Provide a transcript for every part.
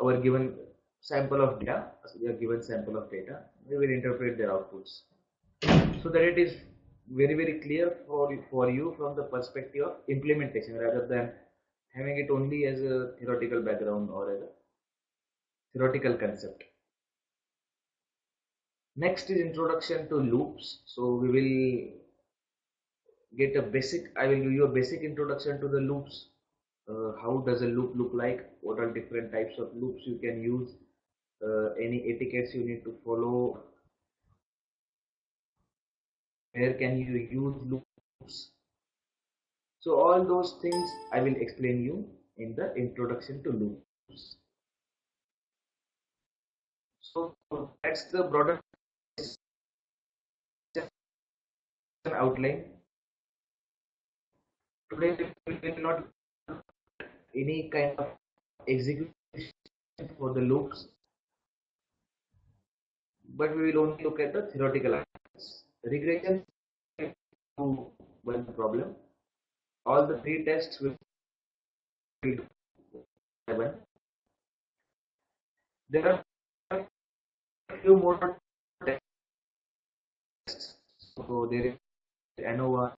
our given sample of data, we are given sample of data, we will interpret their outputs so that it is very clear for you from the perspective of implementation rather than having it only as a theoretical background or as a theoretical concept. Next is introduction to loops. So we will get a basic, I will give you a basic introduction to the loops. How does a loop look like? What are different types of loops you can use? Any etiquettes you need to follow? Where can you use loops? So all those things I will explain you in the introduction to loops. So that's the broader outline. Today we will not any kind of execution for the loops, but we will only look at the theoretical aspects. Regression to one problem. All the three tests will be one. There are a few more tests. So there is ANOVA,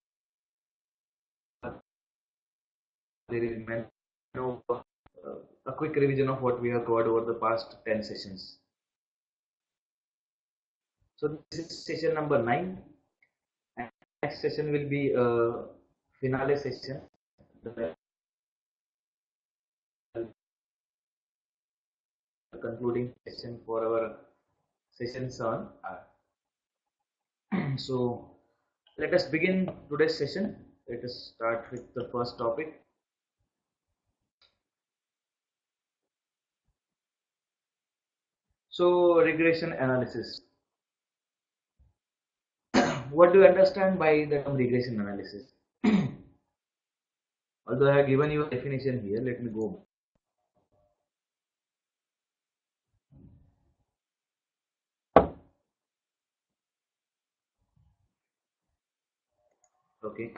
there is MANOVA. A quick revision of what we have covered over the past 10 sessions. So this is session number 9. And next session will be a finale session. The concluding session for our sessions on R. So let us begin today's session. Let us start with the first topic. So regression analysis. What do you understand by the term regression analysis? Although I have given you a definition here, let me go. Okay.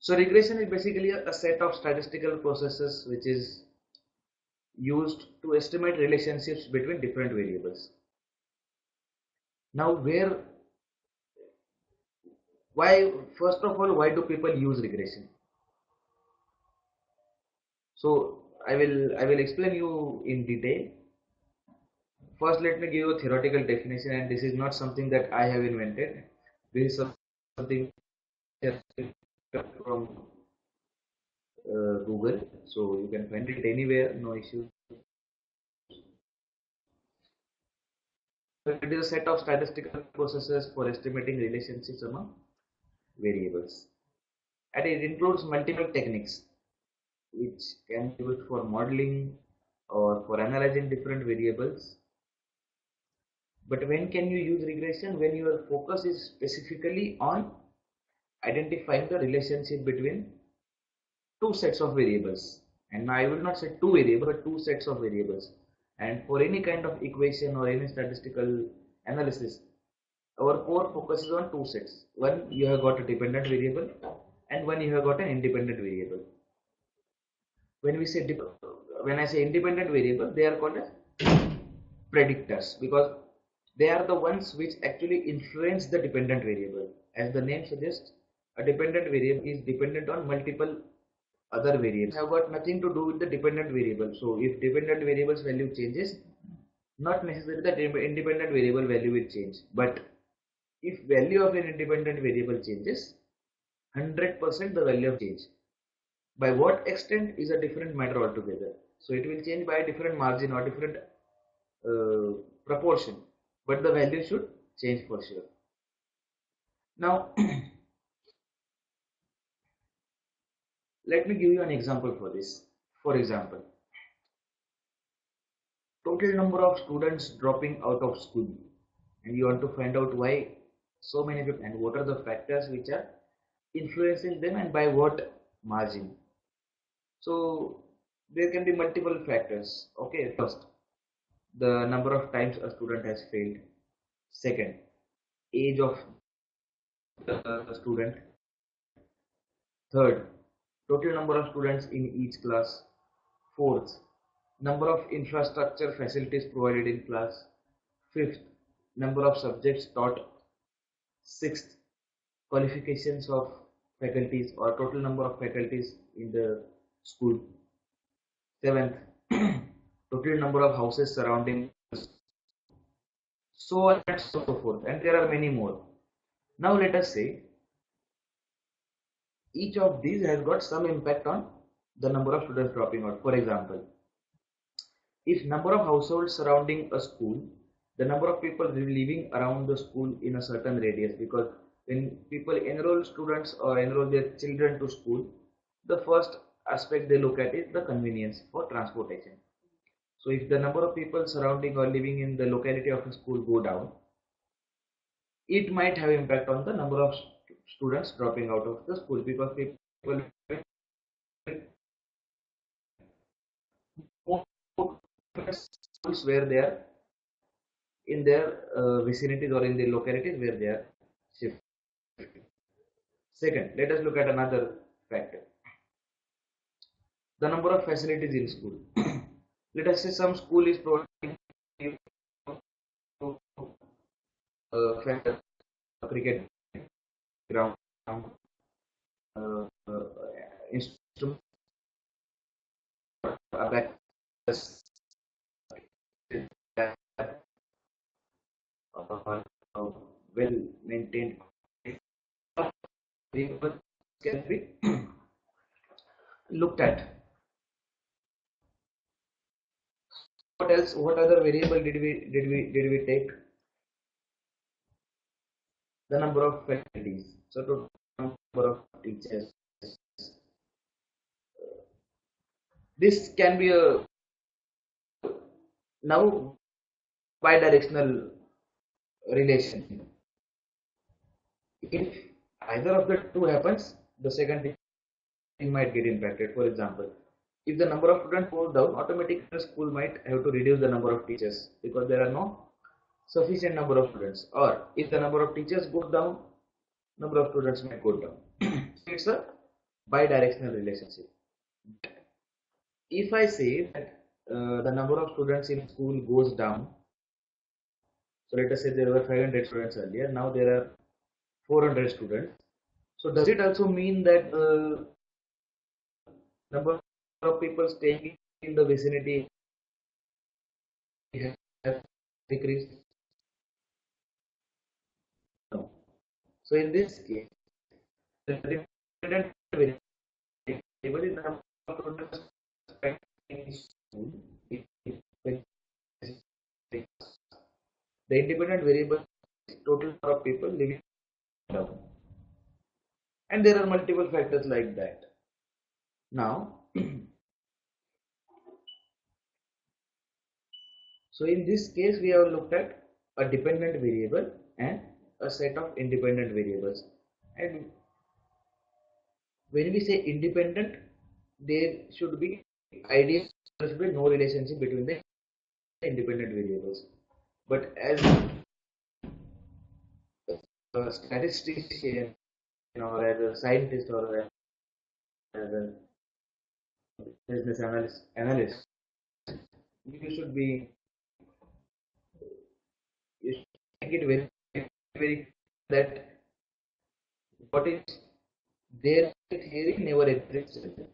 So regression is basically a set of statistical processes which is used to estimate relationships between different variables. Now first of all, why do people use regression? So I will explain you in detail. First, let me give you a theoretical definition, and this is not something that I have invented. This is something from Google, so you can find it anywhere, no issue. It is a set of statistical processes for estimating relationships among variables, and it includes multiple techniques which can be used for modeling or for analyzing different variables. But when can you use regression? When your focus is specifically on identifying the relationship between two sets of variables. And now I will not say two variables, but two sets of variables. And for any kind of equation or any statistical analysis, our core focus is on two sets. One, you have got a dependent variable, and one, you have got an independent variable. When I say independent variable, they are called as predictors because they are the ones which actually influence the dependent variable. As the name suggests, a dependent variable is dependent on multiple other variables. Have got nothing to do with the dependent variable. So if dependent variable's value changes, not necessarily the independent variable value will change. But if value of an independent variable changes, 100% the value of change. By what extent is a different matter altogether. So it will change by a different margin or different proportion, but the value should change for sure. Now let me give you an example for this. For example, total number of students dropping out of school, and you want to find out why so many people and what are the factors which are influencing them and by what margin. So there can be multiple factors. Okay, first, the number of times a student has failed. Second, age of the student. Third, total number of students in each class. Fourth, Number of infrastructure facilities provided in class. Fifth, number of subjects taught. Sixth, qualifications of faculties or total number of faculties in the school. Seventh, total number of houses surrounding, so on and so forth, and there are many more. Now let us say each of these has got some impact on the number of students dropping out. For example, if number of households surrounding a school, the number of people living around the school in a certain radius, because when people enroll students or enroll their children to school, the first aspect they look at is the convenience for transportation. So if the number of people surrounding or living in the locality of a school go down, it might have impact on the number of students dropping out of the school, because people schools where they are in their vicinities or in the localities where they are shifted. Second, let us look at another factor, the number of facilities in school. Let us say some school is providing cricket ground, instrument, well maintained variables can be looked at. What else? What other variable did we take? The number of faculties. So total number of teachers. This can be a now bidirectional relation. If either of the two happens, the second thing might get impacted. For example, if the number of students goes down, automatically the school might have to reduce the number of teachers because there are no sufficient number of students. Or if the number of teachers goes down, number of students might go down. So it's a bidirectional relationship. If I say that the number of students in school goes down, so let us say there were 500 students earlier, now there are 400 students. So does it also mean that the number of people staying in the vicinity has decreased? No. So in this case, the dependent variable is the number of students spent in school. The independent variable is total number of people living down. And there are multiple factors like that. Now, so in this case, we have looked at a dependent variable and a set of independent variables. And when we say independent, there should be ideally there should be no relationship between the independent variables. But as a statistician or as a scientist or as a business analyst, you should be you should make it very that what is there theory never exists in the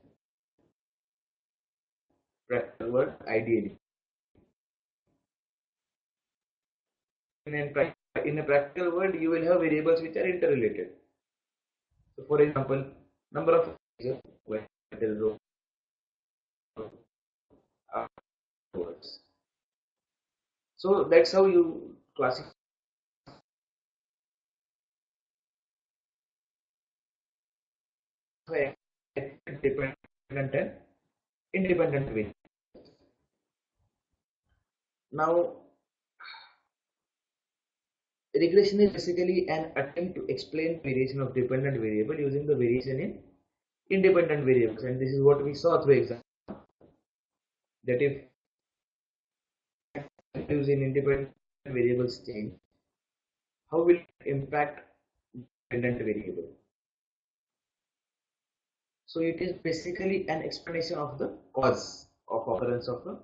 practical world ideally. In a practical world, you will have variables which are interrelated. So, for example, number of words. So that's how you classify dependent and independent variables. Now, regression is basically an attempt to explain variation of dependent variable using the variation in independent variables, and this is what we saw through example. That if values in independent variables change, how will it impact dependent variable? So it is basically an explanation of the cause of occurrence of a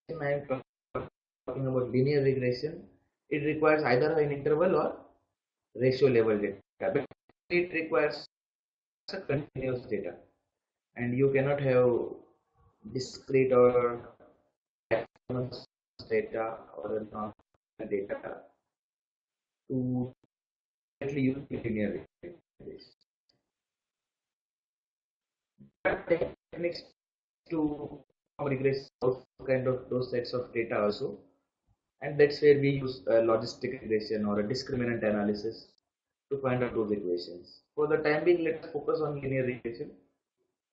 I am talking about linear regression, it requires either an interval or ratio level data, but it requires a continuous data, and you cannot have discrete or continuous data or non data to directly use linear regression. Techniques to regress those kind of those sets of data also, and that's where we use a logistic regression or a discriminant analysis to find out those equations. For the time being, let's focus on linear regression.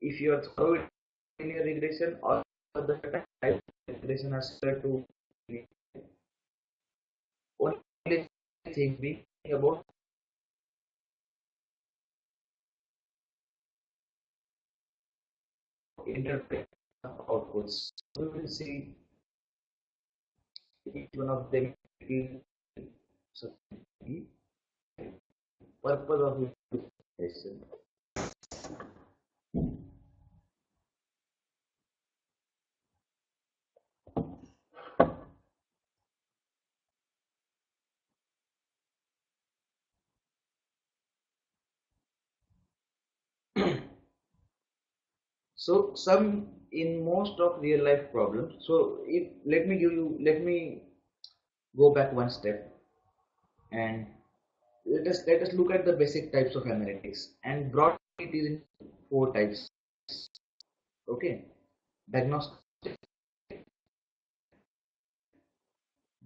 If you are thorough with linear regression or the type regression are similar to linear, only thing being about interpret outputs. We will see each one of them is the purpose of regression. So some in most of real life problems. So if let me go back one step and let us look at the basic types of analytics, and broadly it is in four types. Okay, diagnostic,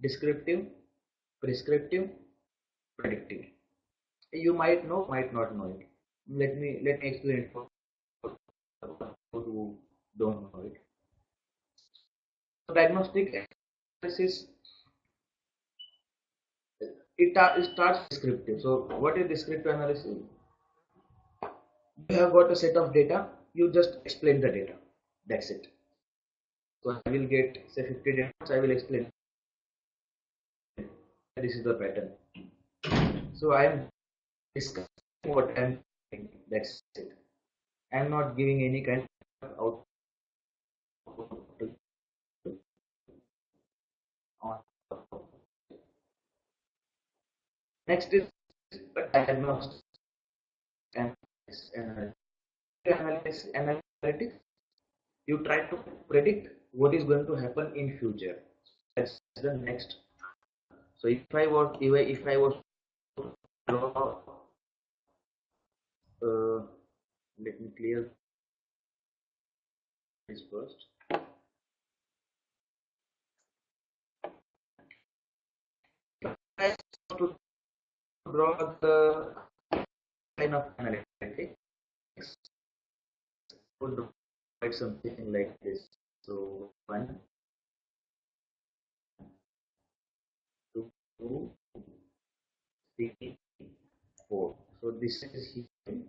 descriptive, prescriptive, predictive. You might not know it. Let me explain it for those who don't know it. So diagnostic analysis, it starts descriptive. So what is descriptive analysis? You have got a set of data, you just explain the data, that's it. So I will get say 50 data, I will explain this is the pattern. So I am discussing what I am doing, that's it. I am not giving any kind of output on. Next is diagnostic analytics. You try to predict what is going to happen in future. That's the next. So if I was to draw, let me clear this first. I want to draw the line of analytics. Would write something like this. So 1, 2, 3, 4. So this is here.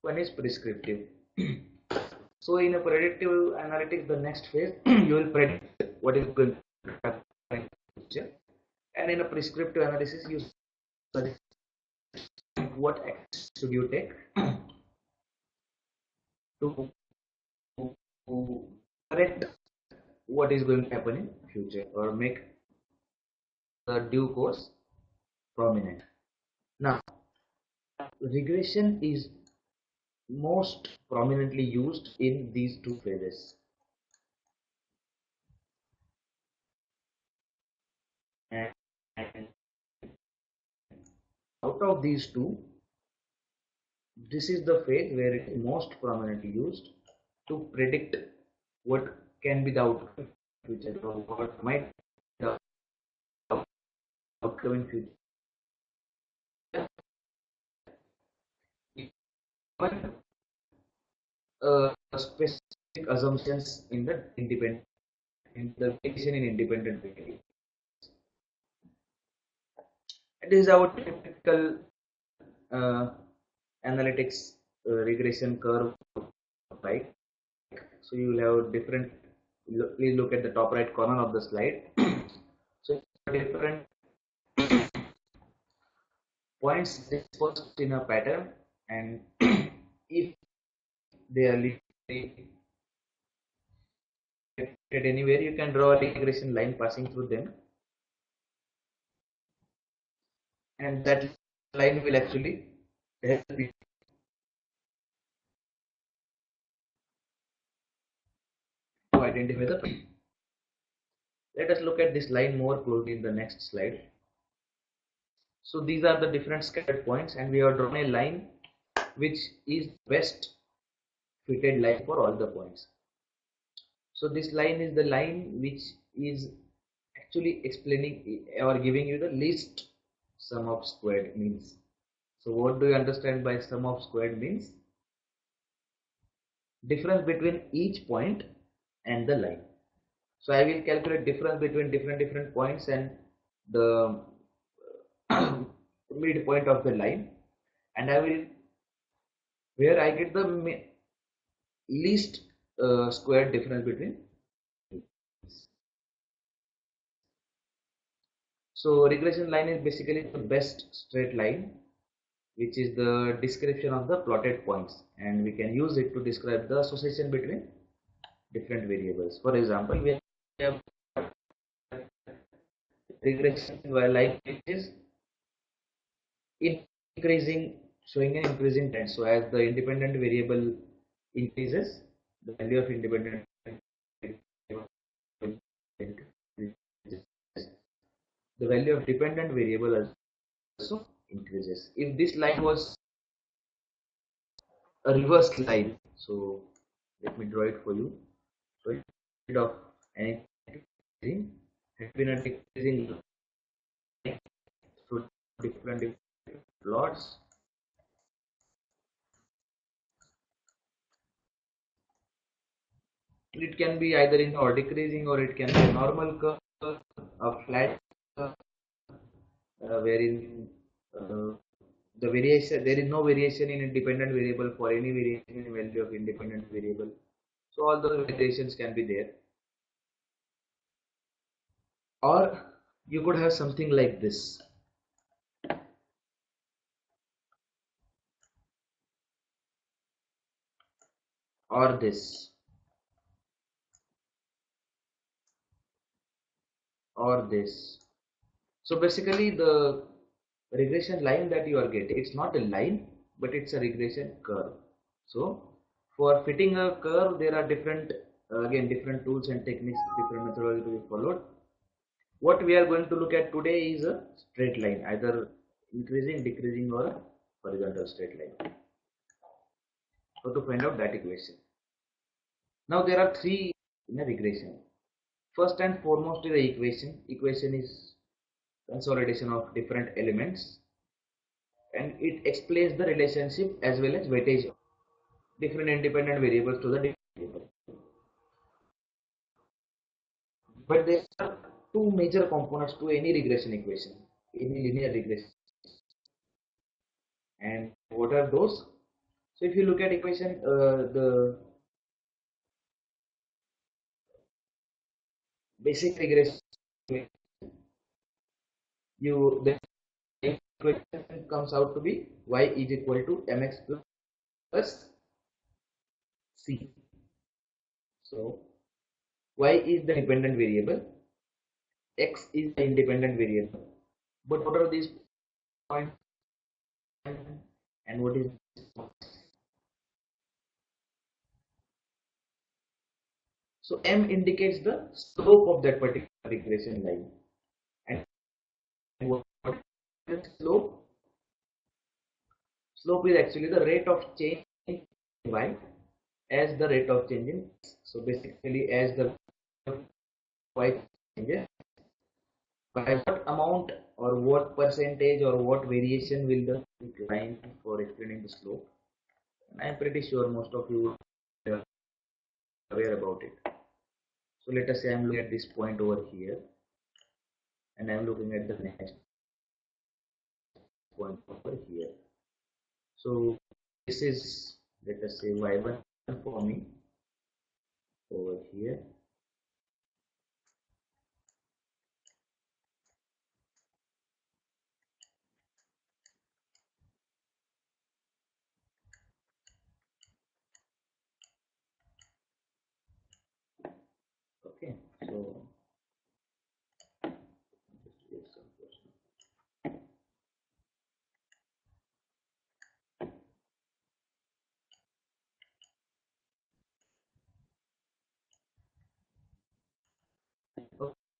One is prescriptive. So in a predictive analytics, the next phase you will predict what is going to happen in the future, and in a prescriptive analysis you suggest what actions should you take to correct what is going to happen in future or make the due course prominent. Now, regression is most prominently used in these two phases, and out of these two, this is the phase where it is most prominently used to predict what can be the outcome in future or what might be the outcome in future. Even specific assumptions in the prediction in independent variables. It is our typical analytics regression curve, right? So you will have different. Please look at the top right corner of the slide. So different points dispersed in a pattern, and if they are literally anywhere, you can draw a regression line passing through them, and that line will actually help you to identify the. Let us look at this line more closely in the next slide. So these are the different scattered points, and we have drawn a line which is best fitted line for all the points. So this line is the line which is actually explaining or giving you the least sum of squared means. So what do you understand by sum of squared means? Difference between each point and the line. So I will calculate difference between different points and the midpoint of the line, and I will where I get the least square difference between. So regression line is basically the best straight line, which is the description of the plotted points, and we can use it to describe the association between different variables. For example, we have regression line which is increasing, showing an increasing trend. So as the independent variable increases, the value of independent variable increases. The value of dependent variable also increases. If this line was a reversed line, so let me draw it for you. So instead of anything, has been a decreasing line through different plots. It can be either in or decreasing, or it can be a normal curve, a flat curve, wherein the variation, there is no variation in independent variable for any variation in value of independent variable. So all those variations can be there. Or you could have something like this. Or this. Or this. So basically the regression line that you are getting, it's not a line, but it's a regression curve. So for fitting a curve, there are different again different tools and techniques, different methodology to be followed. What we are going to look at today is a straight line, either increasing, decreasing, or a horizontal straight line. So to find out that equation. Now there are three in a regression. First and foremost is the equation. Equation is consolidation of different elements, and it explains the relationship as well as weightage of different independent variables to the different variable. But there are two major components to any regression equation, any linear regression. And what are those? So if you look at equation, the basic regression, the equation comes out to be y is equal to mx plus c. So y is the dependent variable, x is the independent variable. But what are these points and what is? So m indicates the slope of that particular regression line, and what is slope? Slope is actually the rate of change in y as the rate of change in x. So basically, as the y changes, by what amount or what percentage or what variation will the line for explaining the slope? And I am pretty sure most of you are aware about it. So let us say I am looking at this point over here, and I am looking at the next point over here. So this is, let us say, y1 for me over here. So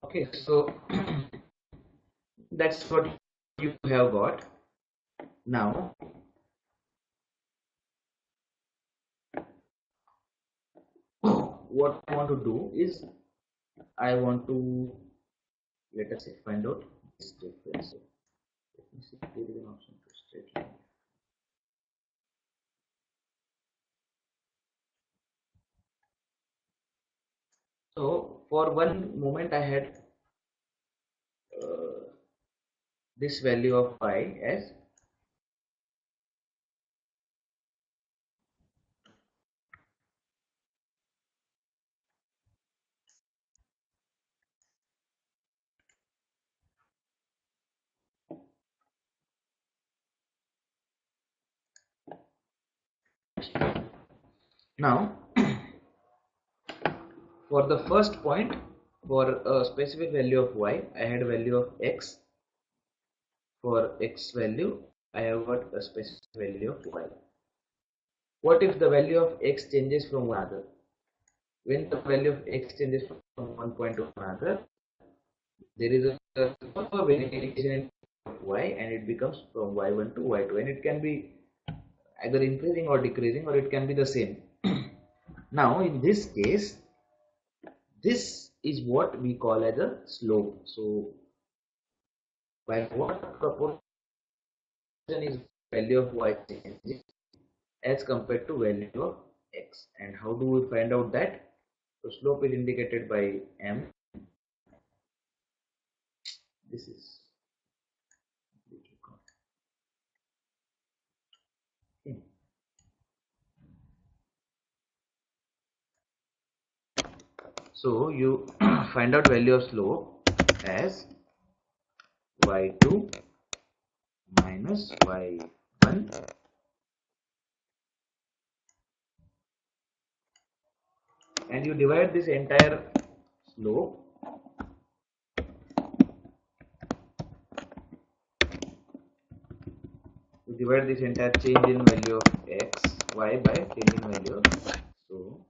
okay, so that's what you have got. Now what I want to do is I want to, let us say, find out this difference. Let me see if there is an option to straight line. So for one moment I had this value of y as now for the first point, for a specific value of y, I had a value of x. For x value, I have got a specific value of y. What if the value of x changes from one another? When the value of x changes from one point to another, there is a variation of y, and it becomes from y1 to y2, and it can be either increasing or decreasing, or it can be the same. Now in this case, this is what we call as a slope. So by what proportion is value of y changing as compared to value of x, and how do we find out that? So slope is indicated by m. This is okay. So you find out value of slope as y2 minus y1 and you divide this entire slope change in value of x, y by change in value of y. So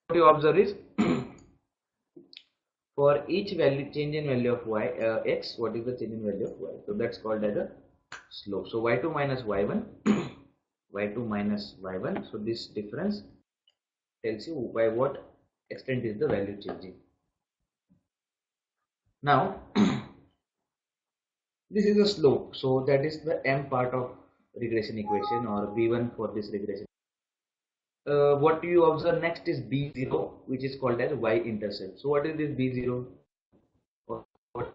what you observe is for each value change in value of y x, what is the change in value of y? So that's called as a slope. So y2 minus y1 y2 minus y1, so this difference tells you by what extent is the value changing. Now this is a slope, so that is the m part of regression equation, or v1 for this regression. What you observe next is b0, which is called as y-intercept. So what is this b0, or what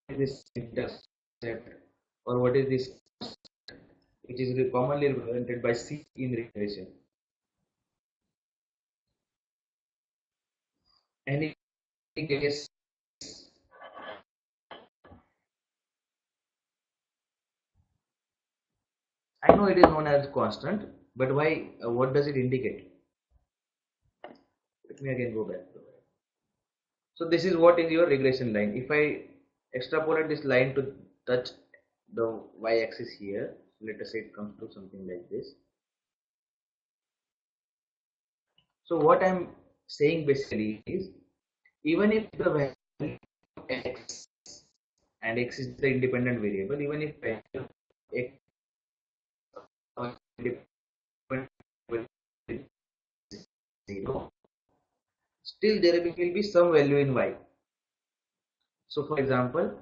is this intercept, or what is this, which is commonly represented by c in regression. Any case, I know it is known as constant, but why? What does it indicate? Let me again go back to it. So this is what is your regression line. If I extrapolate this line to touch the y-axis here, let us say it comes to something like this. So what I'm saying basically is, even if the value of x, and x is the independent variable, even if value of x or independent variable is 0, still there will be some value in y. So for example,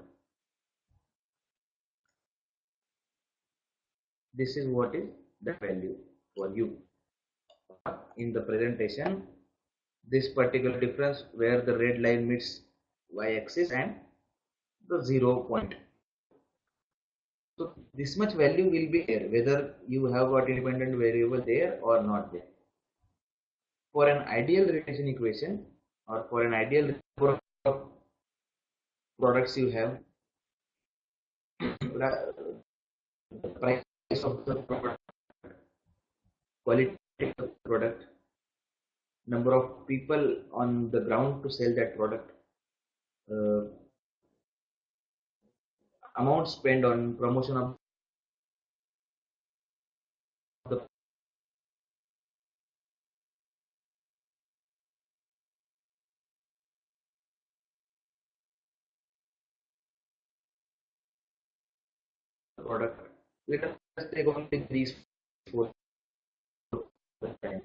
this is what is the value for you in the presentation. This particular difference where the red line meets y-axis and the 0 point. So this much value will be there whether you have got independent variable there or not there. For an ideal regression equation, or for an ideal products you have, the price of the product, quality of the product, number of people on the ground to sell that product, uh, amount spent on promotion of the product. Let us take only these four times.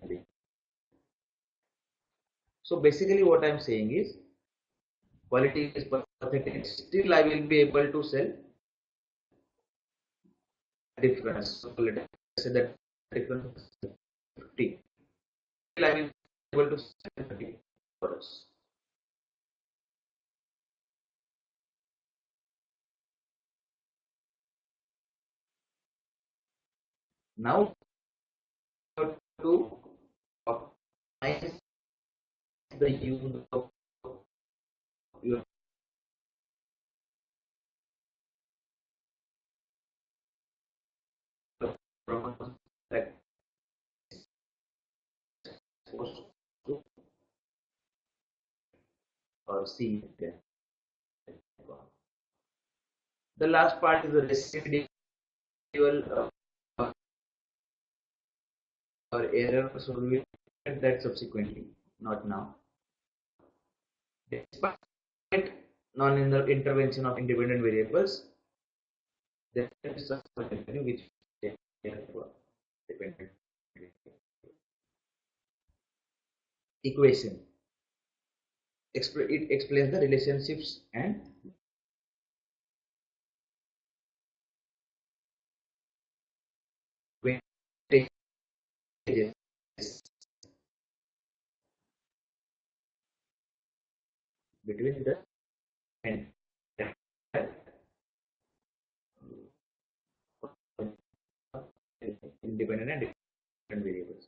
So basically what I am saying is quality is pathetic. Still I will be able to sell difference. So let us say that difference is 50. Still I will be able to sell 30 for us. Now to optimize the use of your promotion that supposed to or see. The last part is the residual or error, so we will get that subsequently, not now. Despite non-intervention of independent variables, there is some value which is dependent equation. It explains the relationships and weightages between the and independent and different variables.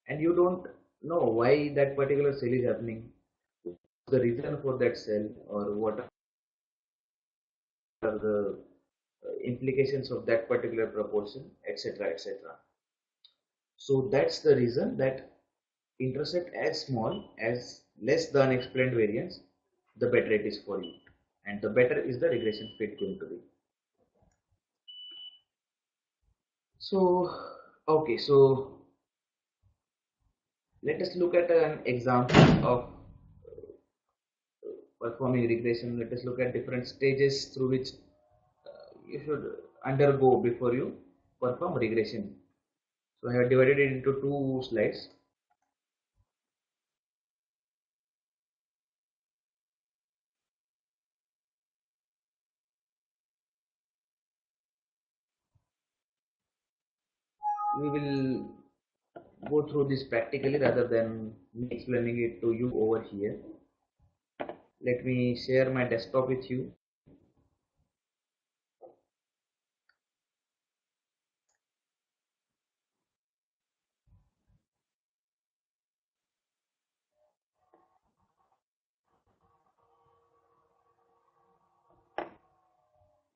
And you don't know why that particular cell is happening, the reason for that cell, or what are the implications of that particular proportion, etc., etc. So that's the reason that intercept as small as less the unexplained variance, the better it is for you, and the better is the regression fit going to be. So okay, so let us look at an example of performing regression. Let us look at different stages through which you should undergo before you perform regression. So I have divided it into two slides. We will go through this practically rather than me explaining it to you over here. Let me share my desktop with you.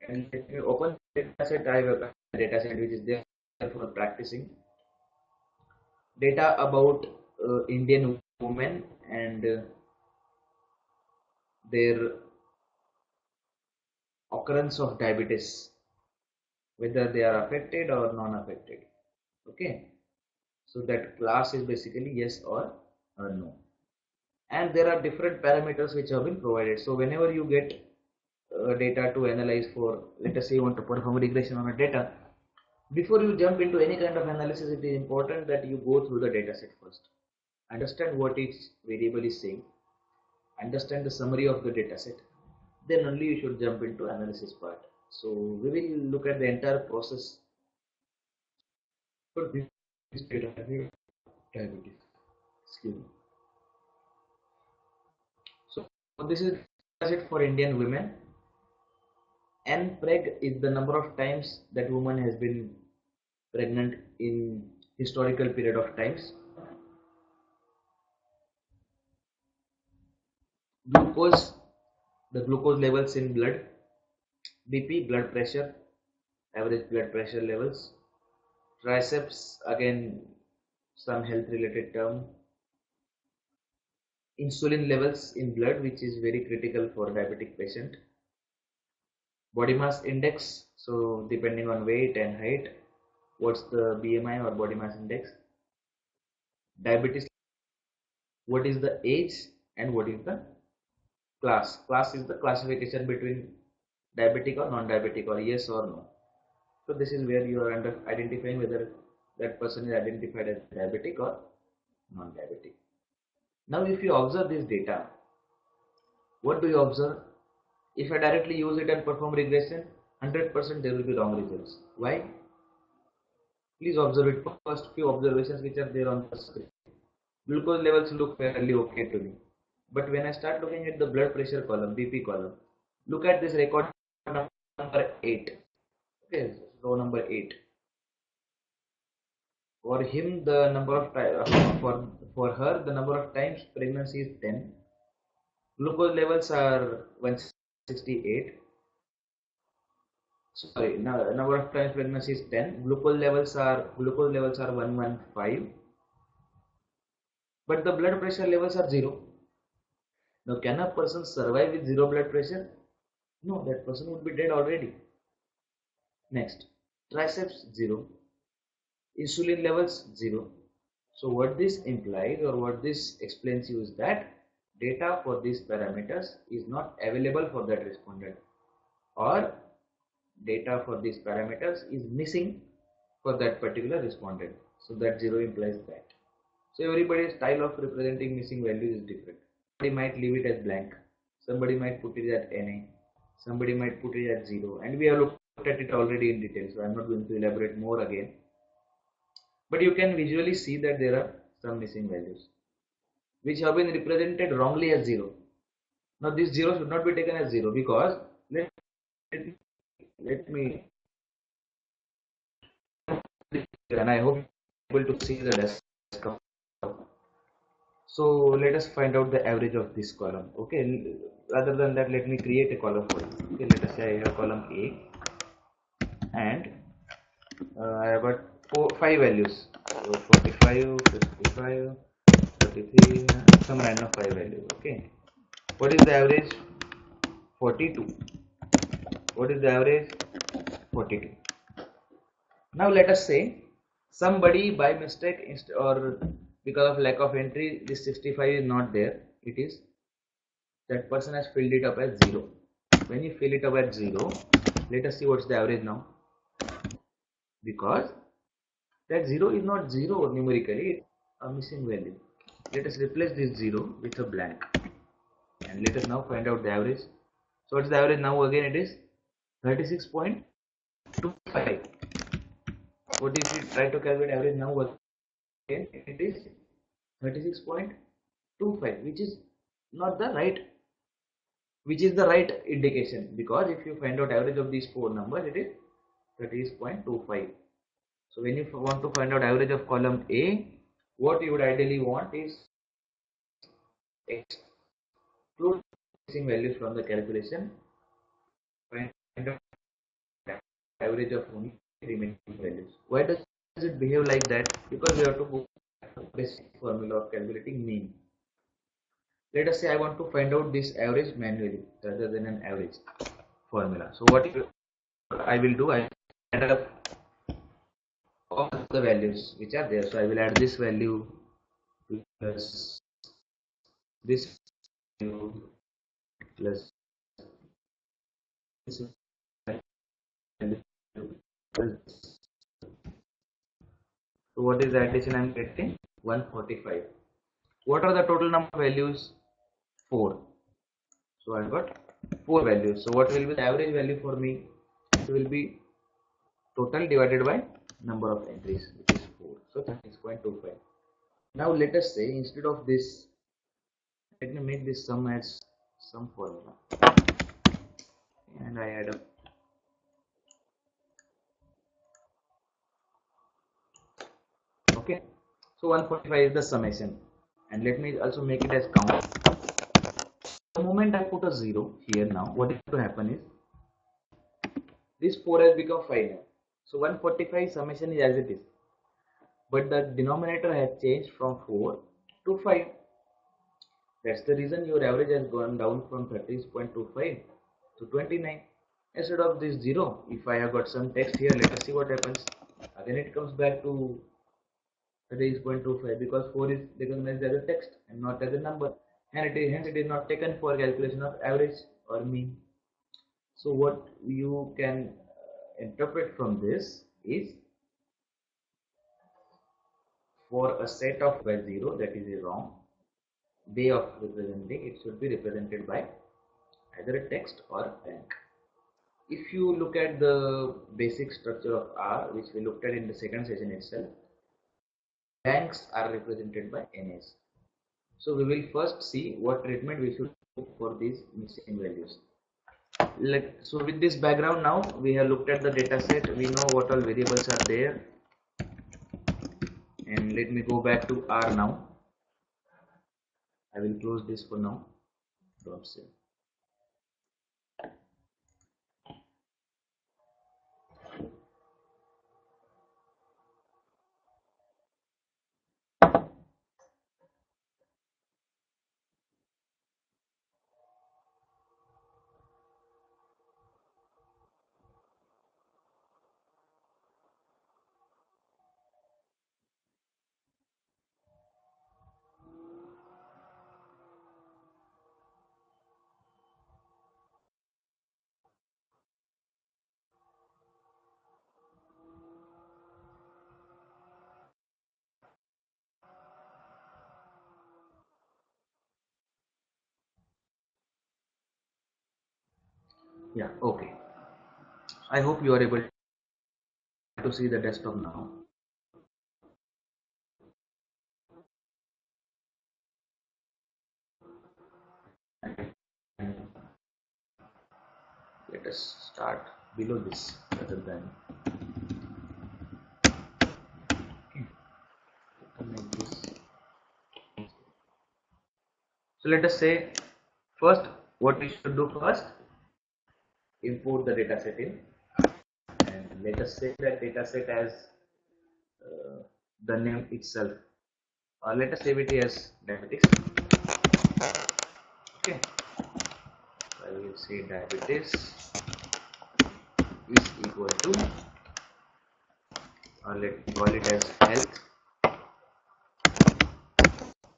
And let me open the dataset. I have a dataset which is there for practicing. Data about Indian women and their occurrence of diabetes, whether they are affected or non-affected. Okay, so that class is basically yes or no. And there are different parameters which have been provided. So whenever you get data to analyze for, let us say you want to perform regression on a data, before you jump into any kind of analysis, it is important that you go through the data set first, understand what each variable is saying, understand the summary of the data set, then only you should jump into analysis part. So we will look at the entire process for this data diabetes. Excuse me. So this is it for Indian women. N-preg is the number of times that woman has been pregnant in historical period of times. Glucose, the glucose levels in blood. BP, blood pressure, average blood pressure levels. Triceps, again some health related term. Insulin levels in blood, which is very critical for diabetic patient. Body mass index, so depending on weight and height, what's the BMI or body mass index. Diabetes, what is the age and what is the class. Class is the classification between diabetic or non-diabetic, or yes or no. So this is where you are identifying whether that person is identified as diabetic or non-diabetic. Now if you observe this data, what do you observe? If I directly use it and perform regression, 100% there will be wrong results. Why? Please observe it. First few observations which are there on the screen. Glucose levels look fairly okay to me. But when I start looking at the blood pressure column, BP column, look at this record number 8. Okay, row number 8. For him, the number of for her, the number of times pregnancy is 10. Glucose levels are 168. Sorry, number of times pregnancy is 10. Glucose levels are 115. But the blood pressure levels are 0. Now, can a person survive with 0 blood pressure? No, that person would be dead already. Next, triceps 0, insulin levels 0. So what this implies or what this explains you is that data for these parameters is not available for that respondent, or data for these parameters is missing for that particular respondent. So that 0 implies that. So everybody's style of representing missing values is different. Somebody might leave it as blank, somebody might put it at NA, somebody might put it at 0, and we have looked at it already in detail, so I am not going to elaborate more again. But you can visually see that there are some missing values which have been represented wrongly as 0. Now this 0 should not be taken as 0, because let me, and I hope you are able to see the desk. So let us find out the average of this column. Okay, rather than that, let me create a column for you. Okay, let us say I have column A, and I have got 5 values. So 45, 55, 33, some random 5 values. Okay, what is the average? 42. What is the average? 42. Now let us say somebody by mistake or because of lack of entry, this 65 is not there. It is, that person has filled it up as 0. When you fill it up at 0, let us see what's the average now. Because that 0 is not 0 numerically, it's a missing value. Let us replace this 0 with a blank, and let us now find out the average. So what's the average now? Again it is 36.25. What if we try to calculate average now? Again it is 36.25, which is not the right, which is the right indication, because if you find out average of these 4 numbers, it is 36.25. So when you want to find out average of column A, what you would ideally want is exclude missing values from the calculation, find out average of only remaining values. Why does it behave like that? Because we have to go basic formula of calculating mean. Let us say I want to find out this average manually rather than an average formula. So what I will do, I add up all the values which are there. So I will add this value plus this value plus this value. So what is the addition I am getting? 145. What are the total number of values? 4. So I got 4 values. So what will be the average value for me? It will be total divided by number of entries, which is 4. So 36.25. Now let us say instead of this, let me make this sum as some formula, and I add up. Okay, so 145 is the summation, and let me also make it as count. The moment I put a 0 here, now what is going to happen is This 4 has become 5 now. So 145 summation is as it is, but the denominator has changed from 4 to 5. That's the reason your average has gone down from 30.25 to 29. Instead of this 0, if I have got some text here, let us see what happens. Again it comes back to 30.25 because 4 is recognized as a text and not as a number, and hence it is not taken for calculation of average or mean. So what you can interpret from this is, for a set of by 0, that is a wrong way of representing. It should be represented by either a text or blank. If you look at the basic structure of R, which we looked at in the second session itself, blanks are represented by NS. So we will first see what treatment we should do for these missing values. So with this background, now we have looked at the data set, we know what all variables are there, and let me go back to R now. I will close this for now. Don't save. Yeah, okay. I hope you are able to see the desktop now. And let us start below this rather than like this. So let us say first what we should do first, import the data set in, and let us say that data set as the name itself, or let us save it as diabetes. Okay, I will say diabetes is equal to, or let me call it as health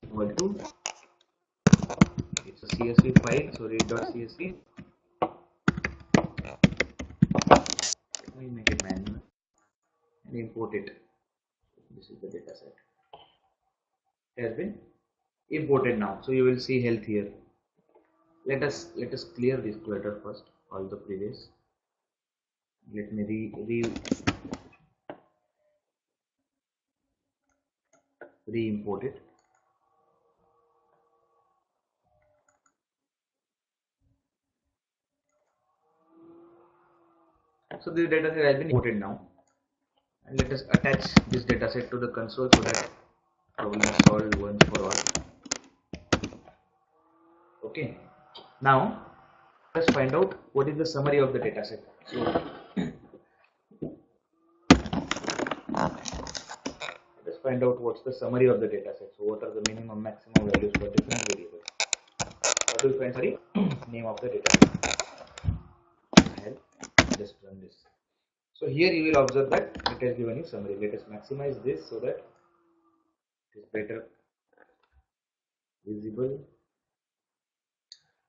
equal to, it's a CSV file, so read.csv. Let me make it manual and import it. This is the data set. It has been imported now, so you will see health here. Let us clear this clutter first, all the previous. Let me re-import it. So this data set has been imported now, and let us attach this data set to the console so that problem is solved once for all. Okay, now let's find out what is the summary of the data set. So let's find out what's the summary of the data set. So what are the minimum maximum values for different variables? How do we find sorry name of the data set? I'll just run this. So here you will observe that it has given you summary. Let us maximize this so that it is better visible.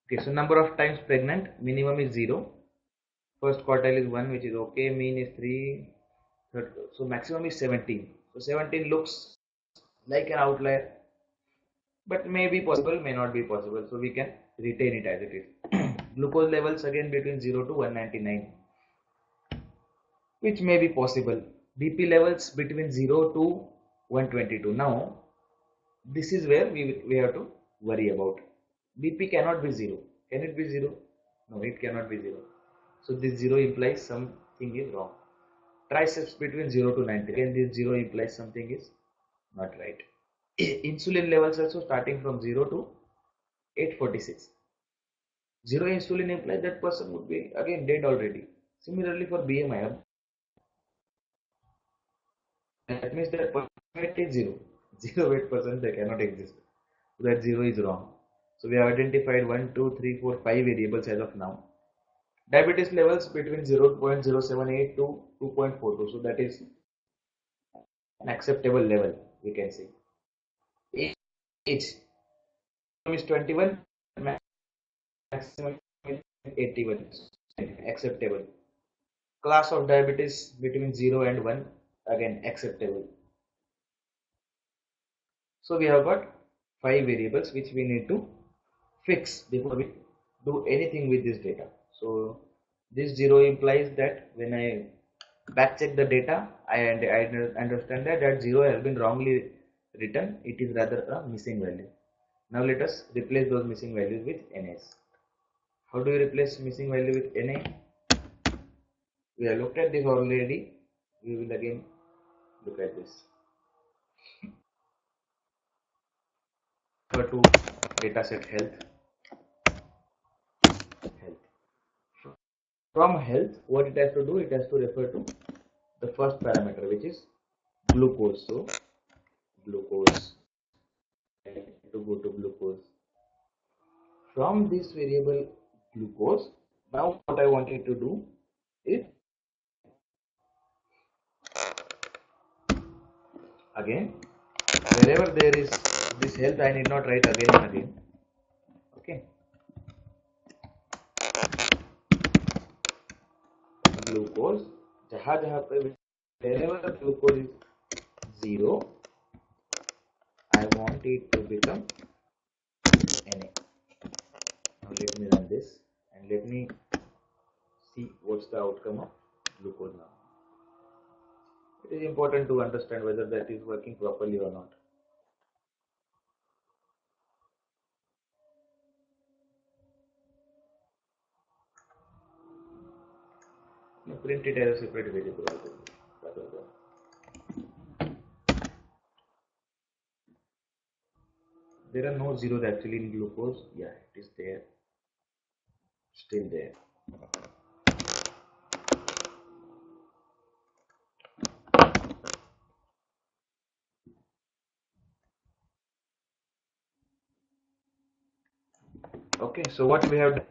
Okay, so number of times pregnant, minimum is 0. First quartile is 1, which is okay. Mean is 3. Third, so maximum is 17. So 17 looks like an outlier, but may be possible, may not be possible. So we can retain it as it is. Glucose levels again between 0 to 199, which may be possible. BP levels between 0 to 122. Now this is where we have to worry about. BP cannot be 0. Can it be 0? No, it cannot be 0. So this 0 implies something is wrong. Triceps between 0 to 90. Again this 0 implies something is not right. Insulin levels also starting from 0 to 846. 0 insulin implies that person would be again dead already. Similarly for BMI, that means that weight is 0. 0 weight person, they cannot exist. So that 0 is wrong. So we have identified 1, 2, 3, 4, 5 variables as of now. Diabetes levels between 0.078 to 2.42. So that is an acceptable level, we can say. Age is 21, maximum is 81. Acceptable. Class of diabetes between 0 and 1, again acceptable. So we have got 5 variables which we need to fix before we do anything with this data. So this 0 implies that when I back check the data, I understand that 0 has been wrongly written. It is rather a missing value. Now let us replace those missing values with NAs. How do we replace missing value with NA? We have looked at this already. We will again look at this. Go to dataset health. From health, what it has to do, it has to refer to the first parameter, which is glucose. So glucose, to go to glucose. From this variable glucose, now what I wanted to do is again, wherever there is this health, I need not write again and again. Okay, glucose, जहाँ पे wherever glucose is 0, I want it to become Na. Now let me run this and let me see what's the outcome of glucose now. It is important to understand whether that is working properly or not. Now print it as a separate variable. There are no zeros actually in glucose. Yeah, it is there. Still there. Okay, so what we have done,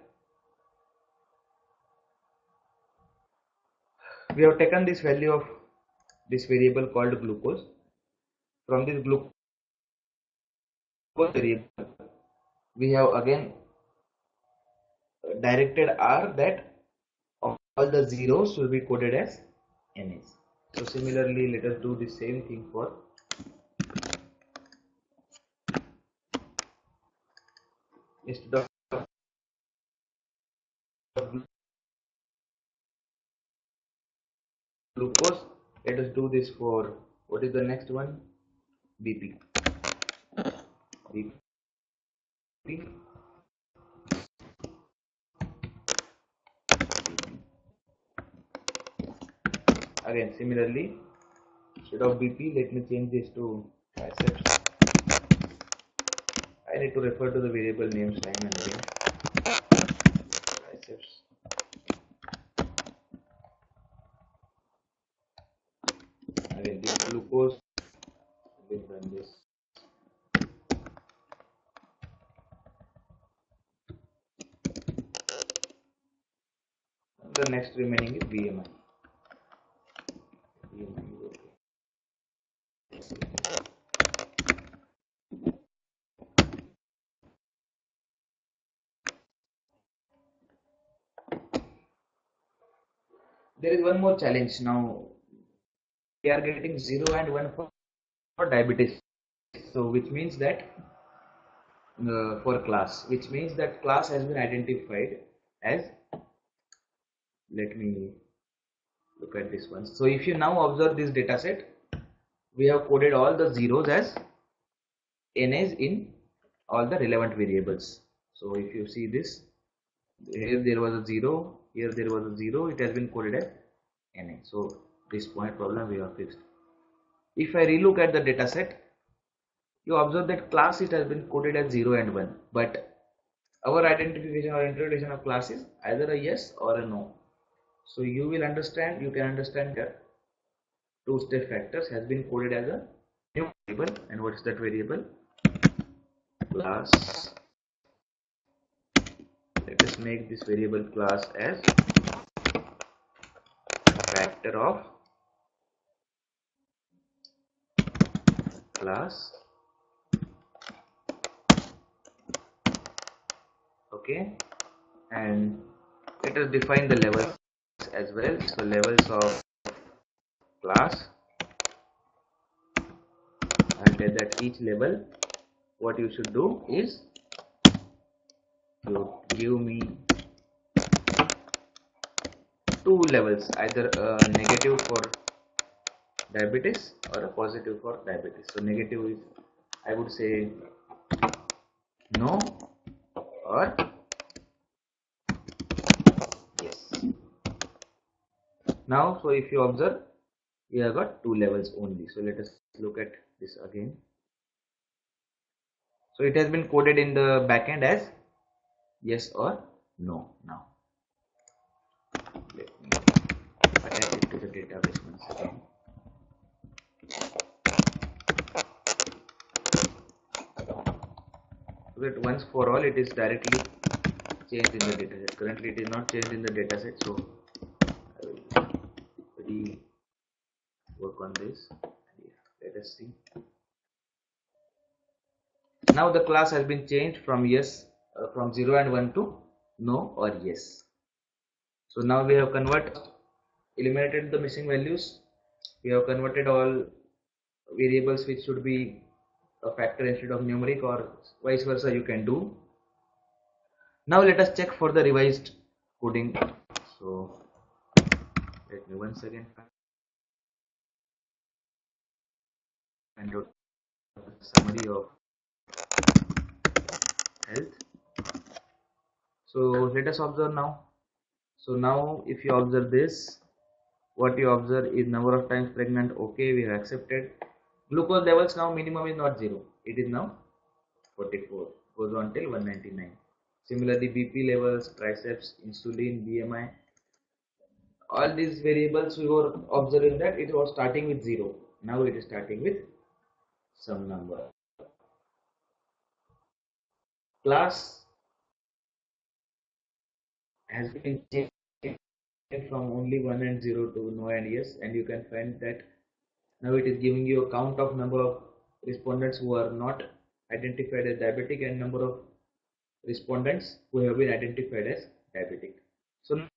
we have taken this value of this variable called glucose. From this glucose variable, we have again directed R that all the zeros will be coded as NAs. So similarly, let us do the same thing for instead of glucose, let us do this for what is the next one? BP. BP. Again, similarly, instead of BP, let me change this to triceps. I need to refer to the variable names time and again. Triceps. Again, this glucose. Then run this. The next remaining is BMI. BMI is okay. There is one more challenge now. We are getting 0 and 1 for diabetes. So which means that for class, which means that class has been identified as, let me look at this one. So if you now observe this data set, we have coded all the zeros as NAs in all the relevant variables. So if you see this, here there was a 0, here there was a 0, it has been coded as NA. So this point problem we have fixed. If I relook at the data set, you observe that class it has been coded as 0 and 1, but our identification or interpretation of class is either a yes or a no. So you can understand that two-step factors has been coded as a new variable. And what is that variable? Class. Let us make this variable class as factor of class. Okay, and let us define the levels as well. So levels of class, I'll tell that each level, what you should do is you give me two levels, either a negative for diabetes or a positive for diabetes. So negative is, I would say, no, or yes. Now, so if you observe, we have got two levels only. So let us look at this again. So it has been coded in the backend as yes or no. Now let me attach it to the database once again. So that once for all it is directly changed in the dataset. Currently it is not changed in the dataset, so I will work on this. Let us see. Now the class has been changed from yes, from 0 and 1 to no or yes. So now we have eliminated the missing values. We have converted all variables which should be a factor instead of numeric, or vice versa you can do. Now let us check for the revised coding. So let me once again find out the summary of health. So let us observe now. So now if you observe this, what you observe is number of times pregnant. Okay, we have accepted. Glucose levels now minimum is not 0, it is now 44, goes on till 199. Similarly, BP levels, triceps, insulin, BMI, all these variables we were observing that it was starting with 0. Now it is starting with some number. Class has been changed from only 1 and 0 to no and yes, and you can find that now it is giving you a count of number of respondents who are not identified as diabetic and number of respondents who have been identified as diabetic. So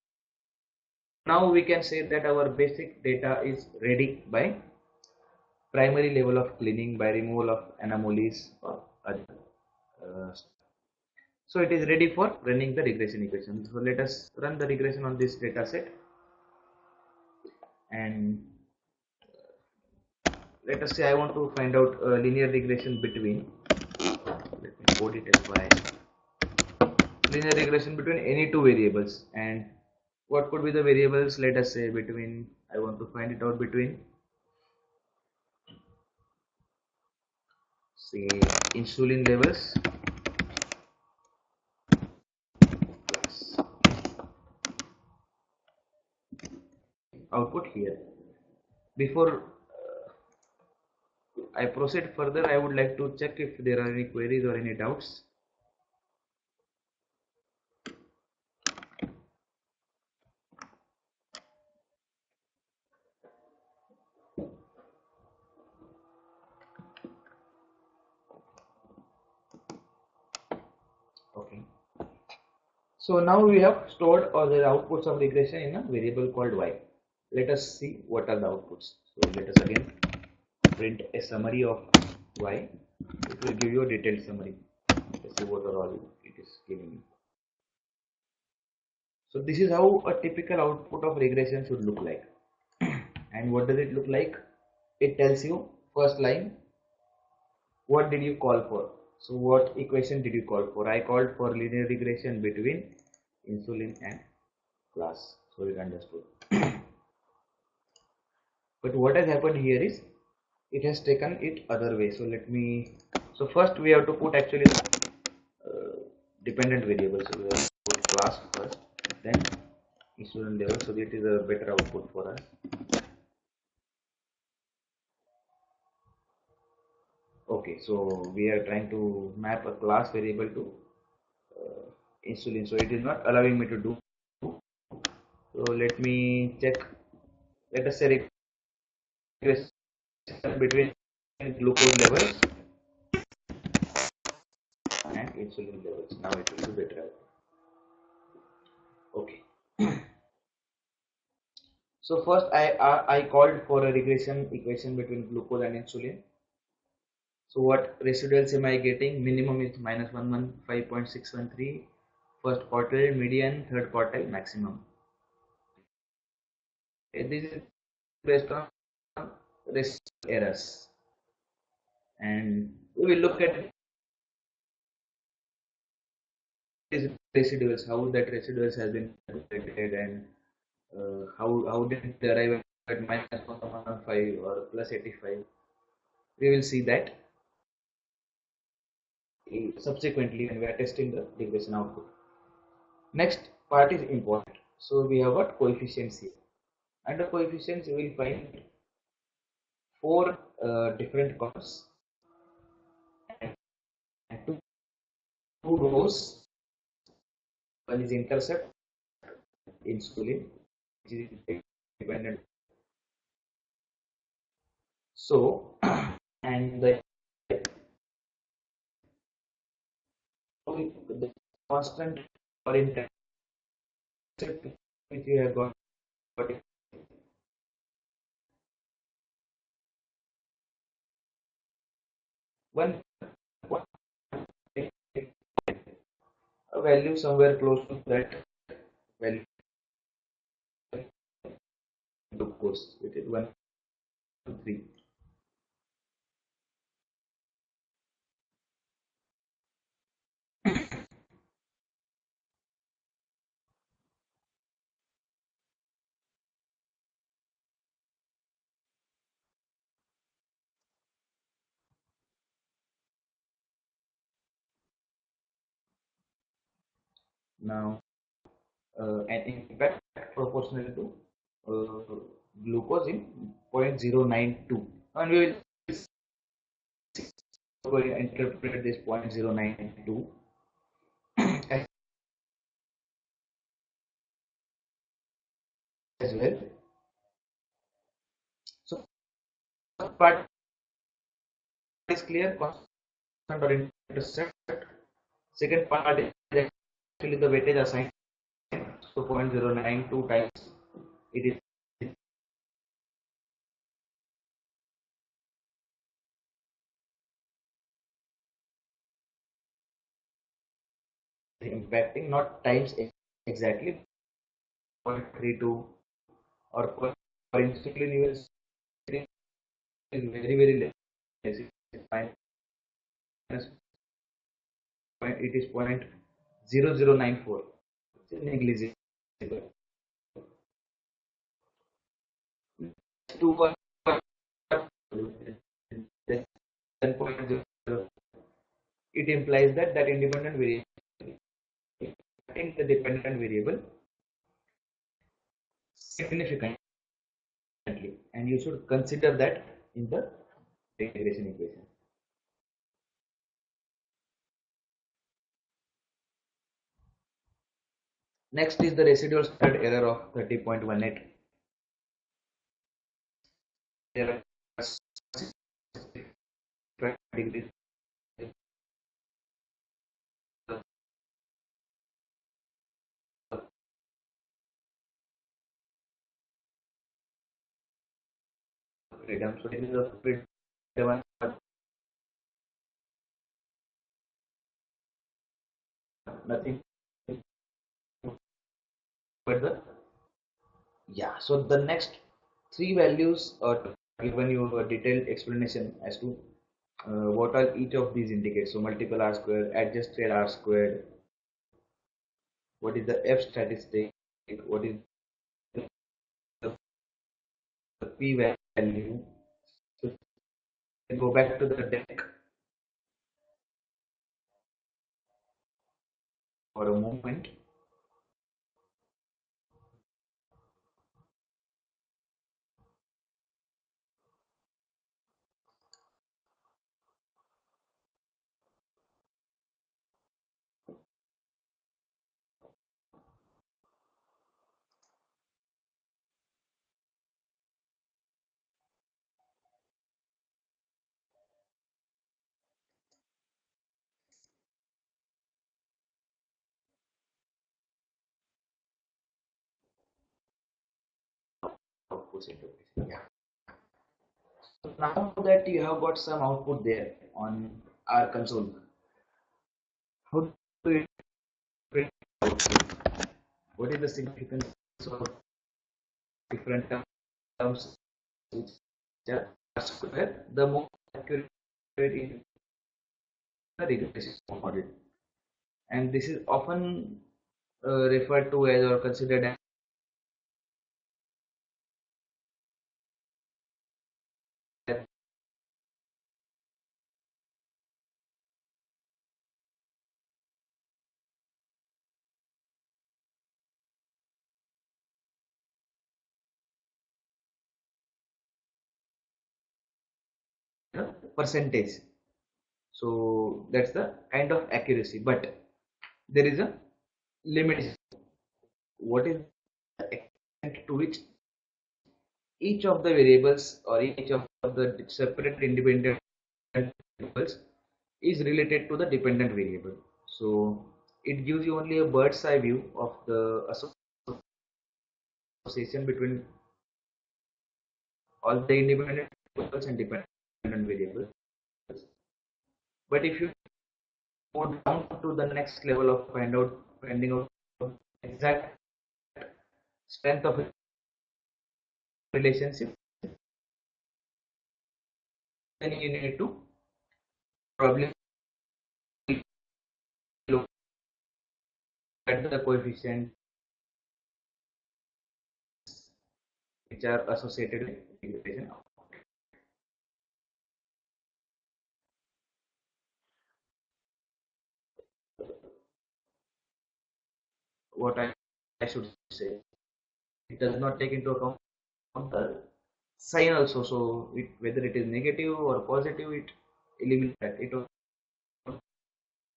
now we can say that our basic data is ready by primary level of cleaning, by removal of anomalies or other. So it is ready for running the regression equation. So let us run the regression on this data set, and let us say I want to find out a linear regression between, let me code it as y, linear regression between any two variables. And what could be the variables? Let us say between, I want to find it out between, say, insulin levels plus output here. Before I proceed further, I would like to check if there are any queries or any doubts. Okay. So now we have stored all the outputs of regression in a variable called y. Let us see what are the outputs. So let us again print a summary of y. It will give you a detailed summary. Let's see what are all it is giving you. So this is how a typical output of regression should look like. And what does it look like? It tells you, first line, what did you call for? So what equation did you call for? I called for linear regression between insulin and class. So it understood. But what has happened here is it has taken it other way. So so first we have to put actually dependent variables. So we have to put class first, then insulin level, so that is a better output for us. Okay, so we are trying to map a class variable to insulin, so it is not allowing me to do. So let me check. Let us say regression between glucose levels and insulin levels. Now it will be better. Okay. So first I called for a regression equation between glucose and insulin. So what residuals am I getting? Minimum is minus 115.613, first quartile, median, third quartile, maximum. This is based on residual errors, and we will look at residuals, how that residuals has been calculated, and how did they arrive at minus 115 or plus 85. We will see that subsequently when we are testing the regression output. Next part is important. So we have got coefficients here. Under coefficients, you will find four different columns and two rows. One is intercept, insulin, which is dependent. So, and the constant or intercept which you have got one a value somewhere close to that value glucose, which is 1 to 3. Now, an impact proportional to glucose in 0.092, and we will interpret this 0.092 as well. So part is clear, constant or intercept. Second part is actually the weightage assigned, so 0.092 times it is impacting, not times exactly 0.32, or for insulin you will see is very less. It is 0.0094. It's negligible. Two point it implies that independent variable in the dependent variable significantly, and you should consider that in the regression equation. Next is the residual standard error of 30.18. There are 6 freedom. So this is a freedom, nothing but the So the next three values are given you a detailed explanation as to what are each of these indicate. So multiple R squared, adjusted R squared, what is the F statistic, what is the P value. So go back to the deck for a moment. interpretation. Yeah. So now that you have got some output there on our console, how do you interpret output? What is the significance of different terms which are square? The more accurate is the regression model, and this is often referred to as or considered as percentage. So that's the kind of accuracy, but there is a limit. What is the extent to which each of the variables or each of the separate independent variables is related to the dependent variable? So it gives you only a bird's eye view of the association between all the independent variables and dependent variables. But if you go down to the next level of finding out exact strength of a relationship, then you need to probably look at the coefficients which are associated with integration. What I should say, it does not take into account the sign also. So whether it is negative or positive, it eliminates that. It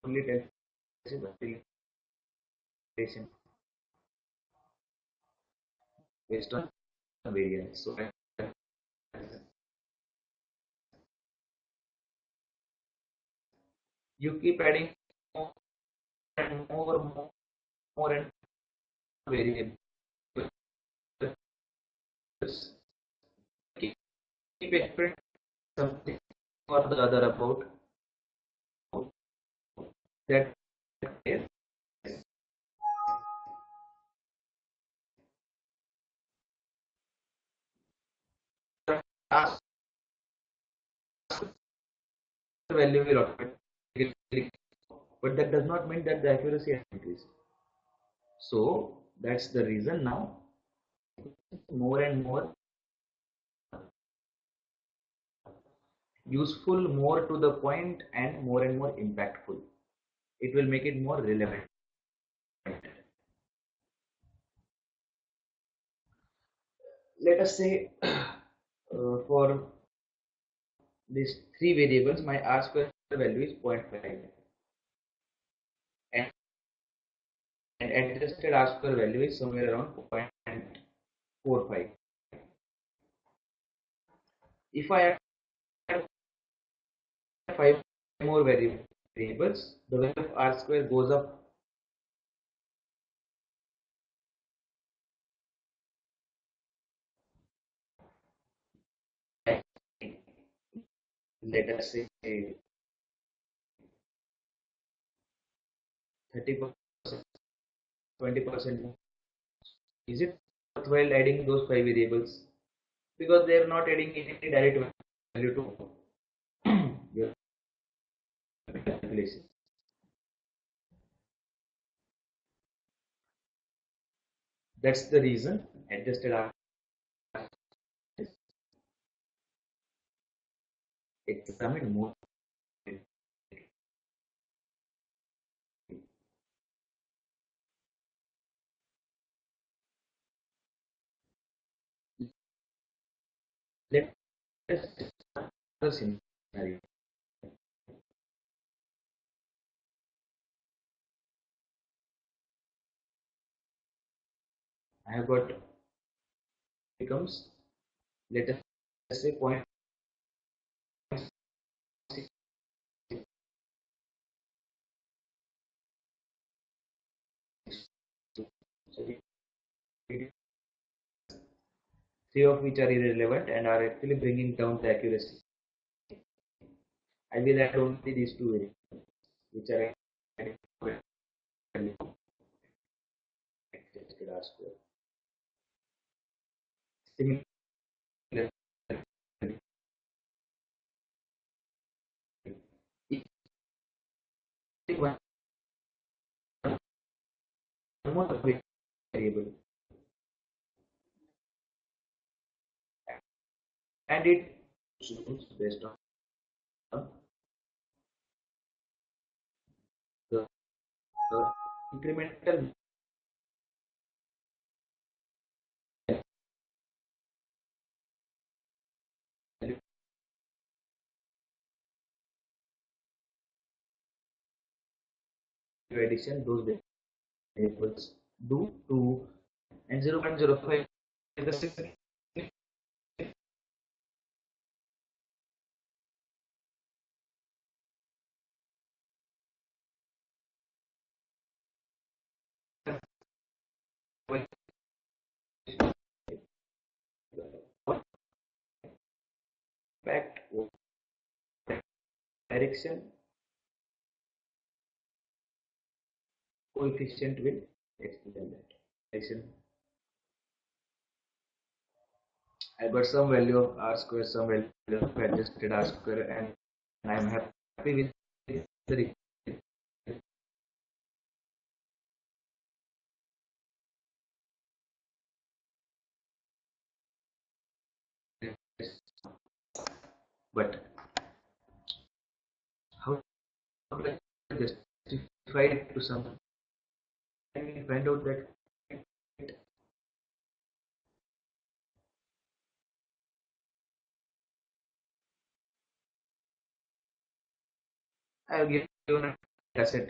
only tells you the relation based on variance. So you keep adding more and more and variables. Keep experimenting something or the other about that case. Ask the value will automatically, but that does not mean that the accuracy has increased. So that's the reason now more and more useful, more to the point, and more impactful. It will make it more relevant. Let us say for these three variables, my R square value is 0.5 and adjusted R square value is somewhere around 0.45. If I add 5 more variables, the value of R square goes up. Let us say 30%, 20%. Is it worthwhile adding those 5 variables? Because they are not adding any direct value to your calculation. That's the reason adjusted R is examined more. Let us discuss the scenario. I have got becomes, let us say 0.6. So three of which are irrelevant and are actually bringing down the accuracy. I will add only these two variables, which are adjusted R square. Similarly, one more variable and it based on the incremental value addition those variables do to and 0.05 is the significant impact direction coefficient will explain that. Direction I got some value of R square, some value of adjusted R square, and I am happy with the but how do I justify it to some? I find out that I have given an asset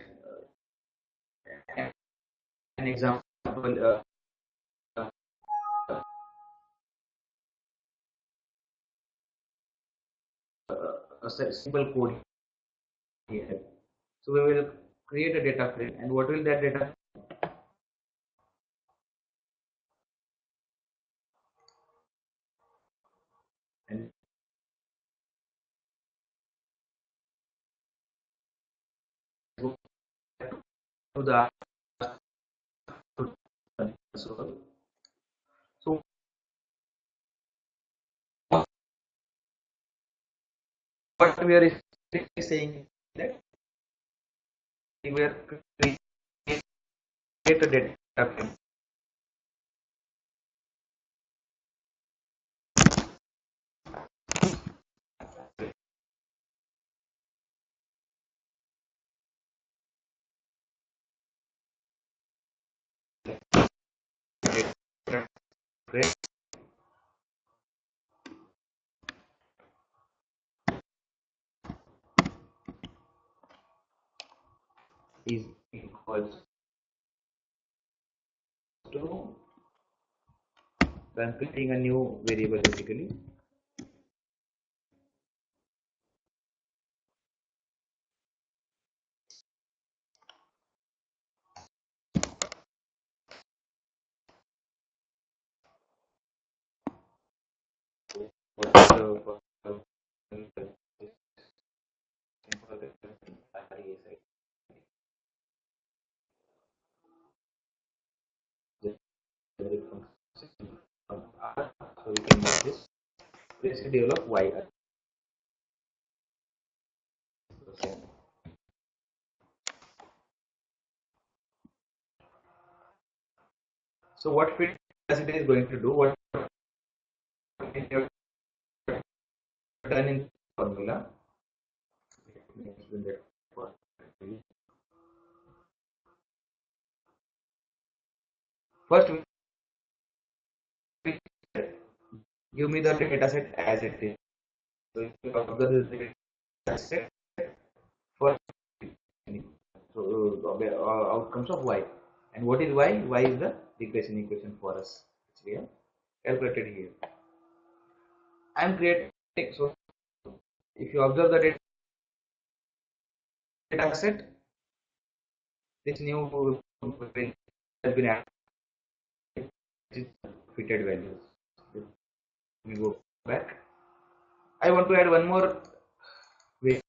an example uh, a simple code here. So we will create a data frame, and what will that data and go to the console. So what we are saying that we were create a data frame. Frame is equals to I'm creating a new variable basically. So we can make this residual of y. So what fit capacity is going to do? What we have done in formula? First, we give me the data set as it is. So if you observe the data set for outcomes of y. And what is y? Y is the regression equation for us, which we have calculated here. I am creating, so if you observe the data set, this new has been added fitted values. Let me go back. I want to add one more way.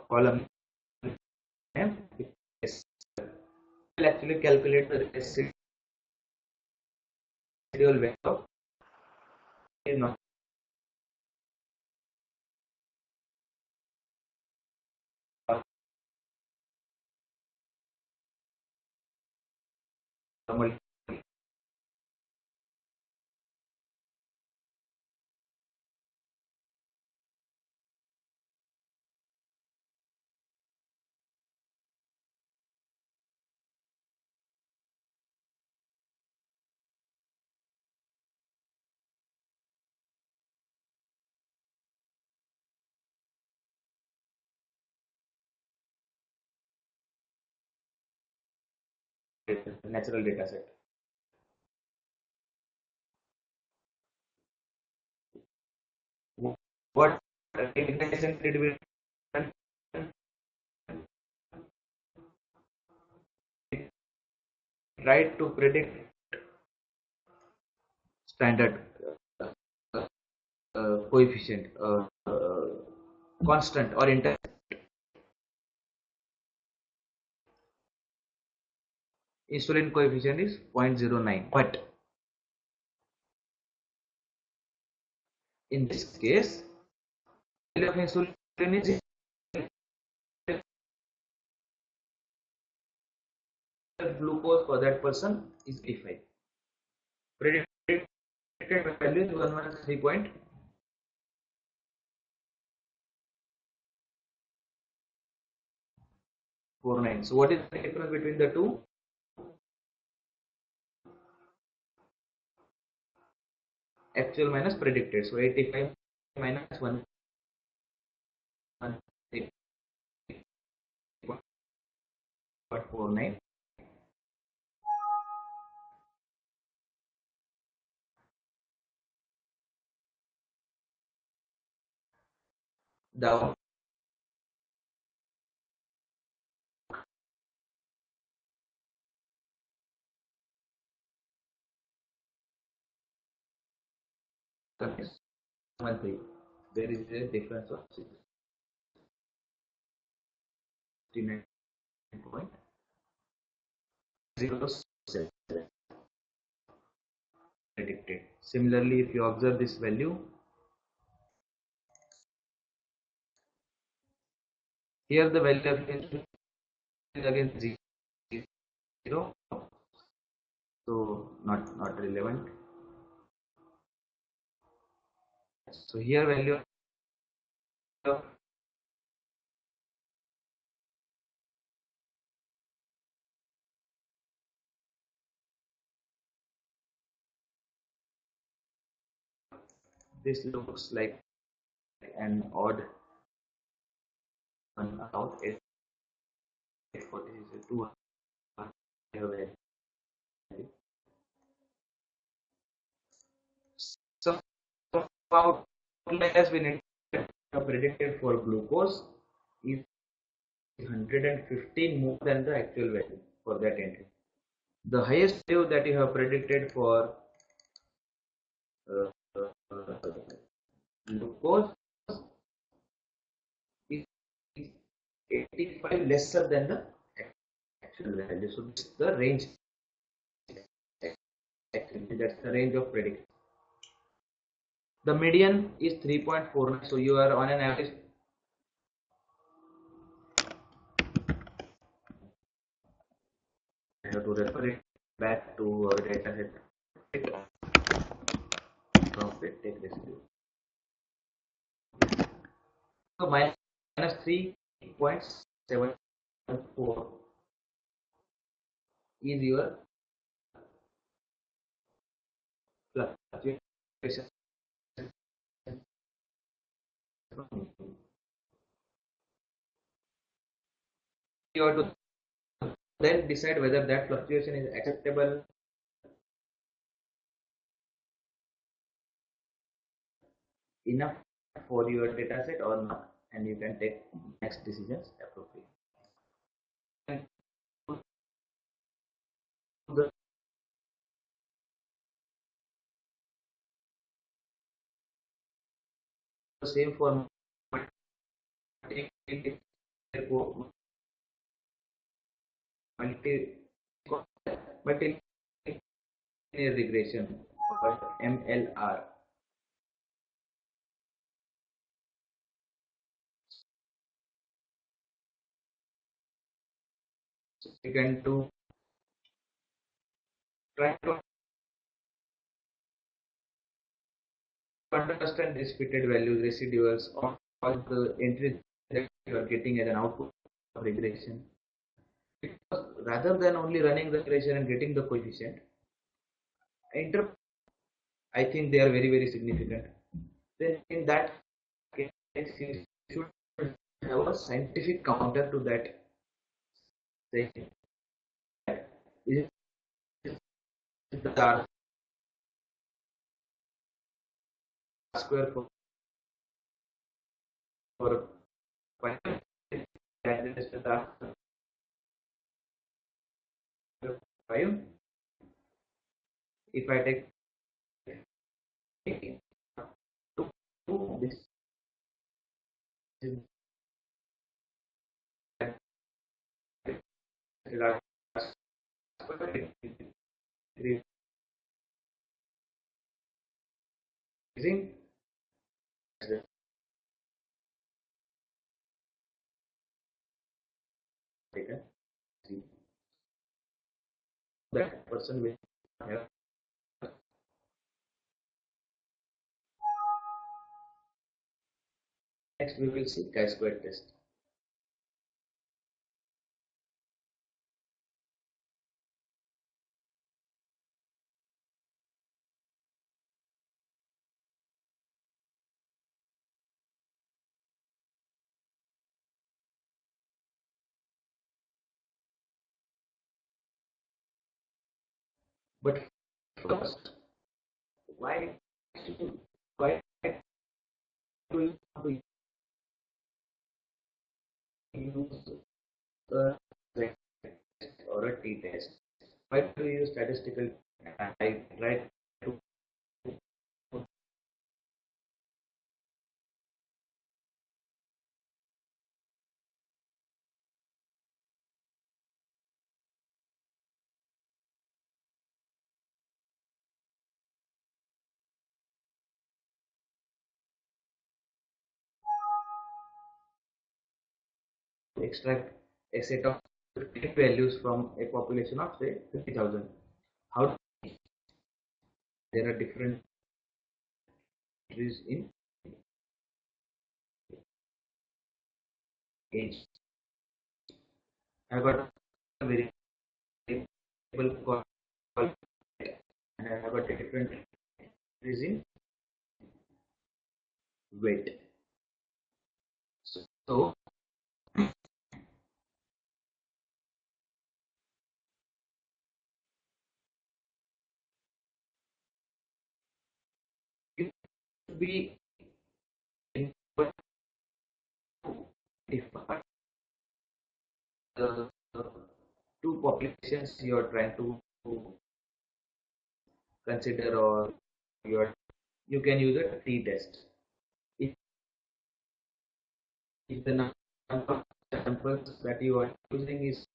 Column name will actually calculate the residual value is not normal. Natural data set. What integration did we try to predict standard coefficient, constant or inter insulin coefficient is 0.09, but in this case value of insulin is glucose for that person is 85. Predicted value is 113.49. So what is the difference between the two? Actual minus predicted. So 85 minus 1.49. The outcome is 13. There is a difference of 69.07 predicted. Similarly, if you observe this value, here the value of insulin is again 0, so not relevant. So here value of this looks like an odd one out. 840 is a 2 value. So outlier has been predicted for glucose is 115 more than the actual value for that entry. The highest value that you have predicted for uh, glucose is 85 lesser than the actual value. So this is the range. Actually, that's the range of prediction. The median is 3.49. So you are on an average. I have to refer it back to our data set. Profit take this. So minus 3.74 is your fluctuation. You have to then decide whether that fluctuation is acceptable enough for your data set or not, and you can take next decisions appropriately. And the same for multi regression or MLR. So you can do try to understand these fitted values, residuals, all the entries that you are getting as an output of regression. Because rather than only running the regression and getting the coefficient, I think they are very significant. Then in that case, you should have a scientific counter to that. Say, is the R square for pi, that is the R square 5. If I take 2, this is R square increasing taken. That person will have. Next, we will see chi-square test. But first, why why do you want to use a test or a t-test? Why do you use statistical? I try to extract a set of 50 values from a population of say 50,000. How there are different entries in age. I got a variable called and I have got a different entries in weight. So it should be different the two populations you are trying to consider, or you can use a t-test. If the number of samples that you are using is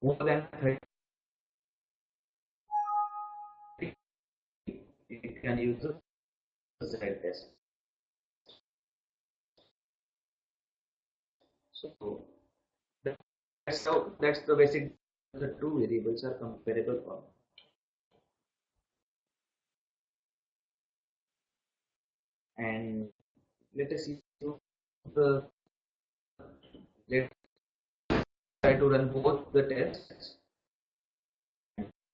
more than 30, you can use the Z test. So that's the basic. The two variables are comparable or and let us see the let's try to run both the tests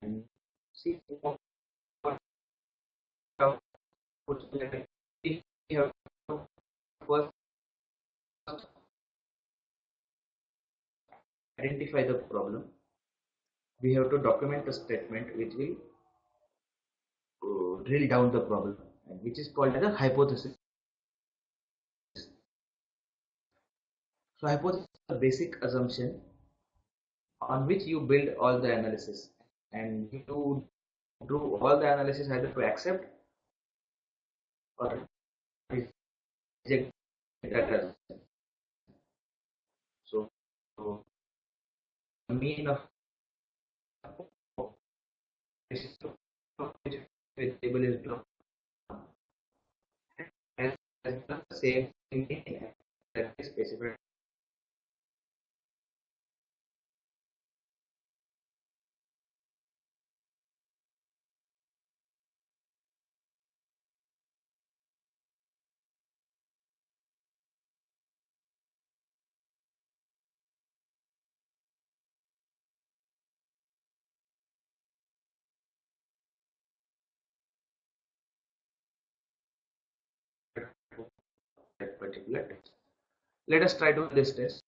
and see what outputs we have to first identify the problem. We have to document a statement which will drill down the problem, and which is called as a hypothesis. So hypothesis is a basic assumption on which you build all the analysis, and you do all the analysis either to accept or reject that assumption. So the mean of which variable is drawn as the same mean that is specified. That particular test. Let us try to do this test.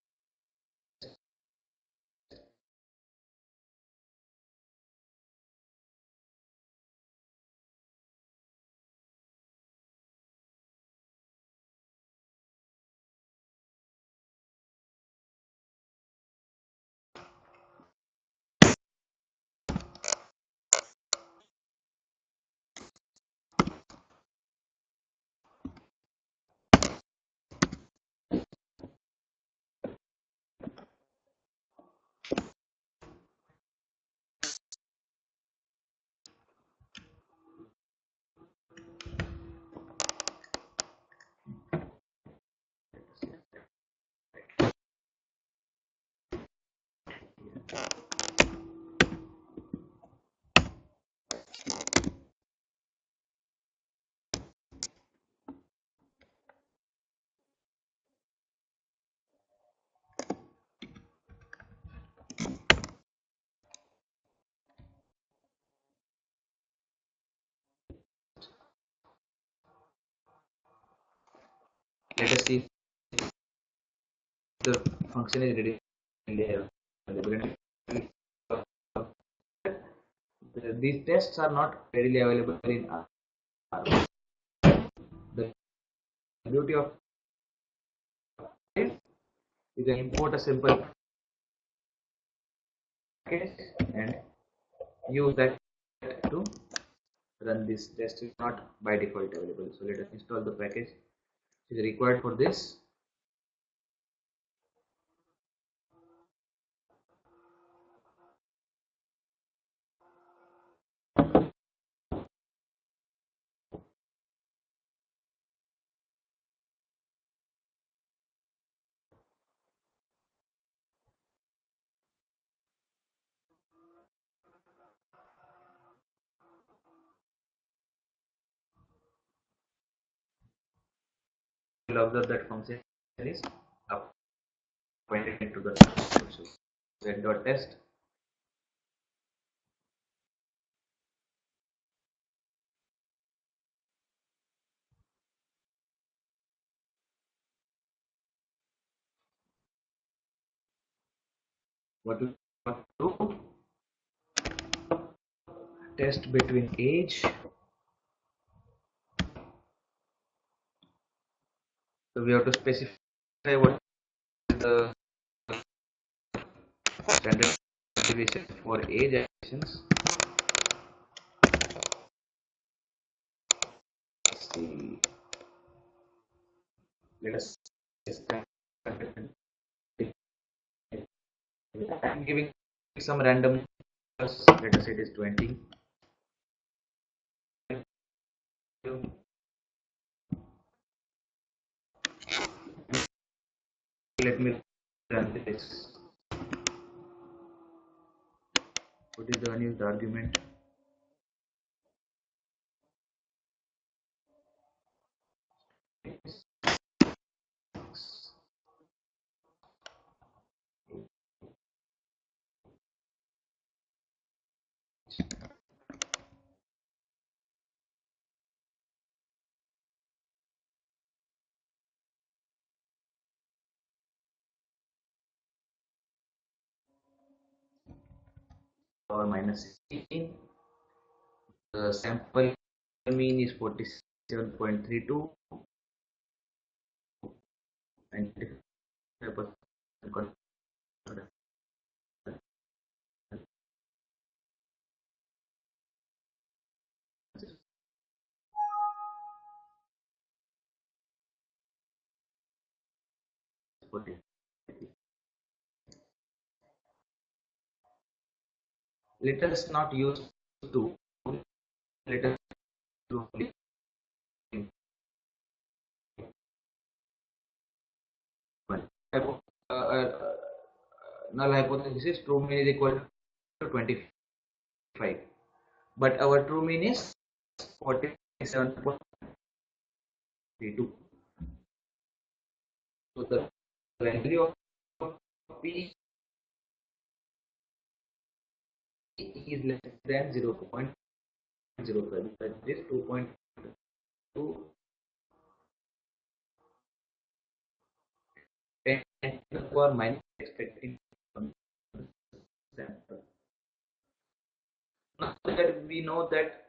Let us see if the function is ready. These tests are not readily available in R. The beauty of it is to import a simple package and use that to run this test. Is not by default available. So let us install the package which is required for this. You will observe that function is appended to the z.test. What we want to do, test between age. So we have to specify what is the standard deviation for age actions. Let's see. Let us. I'm giving some random numbers. Let us say it is 20. Let me run this. What is the unused argument? Or minus 16. The sample mean is 47.32 and 35% let us not use 2. Let us do only one. Null hypothesis is true mean is equal to 25, but our true mean is 47.32. So the value of P is less than 0.05. That is 2.2 10 to the power minus expecting sample. Now that we know that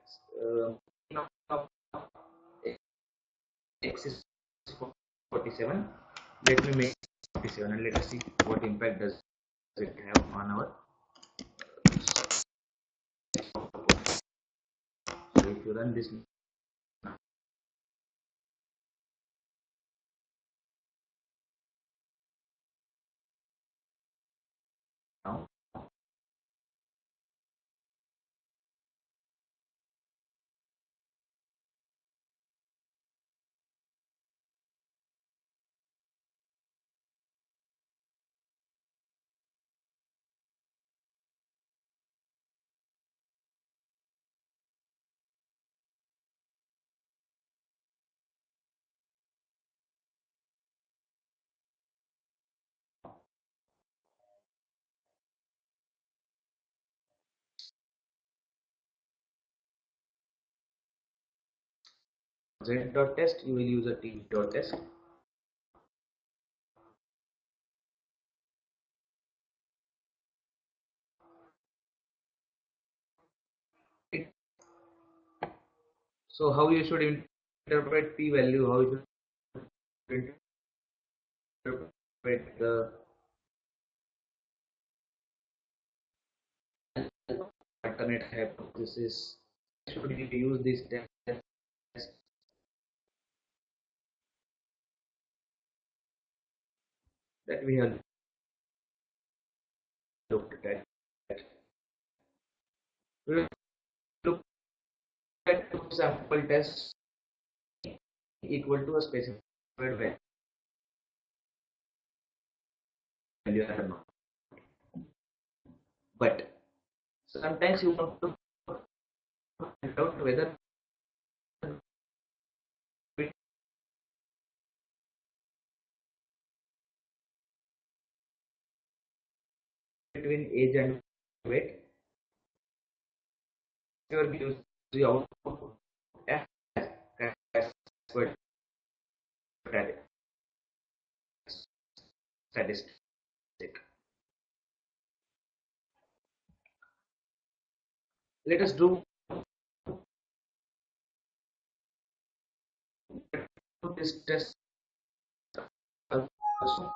x is 47, let me make 47 and let us see what impact does it have on our. So if you run this now, z dot test, you will use a t dot test. So how you should interpret p value, how you should interpret the alternate hypothesis, should you use this test that we have looked at. We will look at two sample tests equal to a specified value or not. But sometimes you want to find out whether between age and weight, your gives the output as per statistic. Let us do this test also.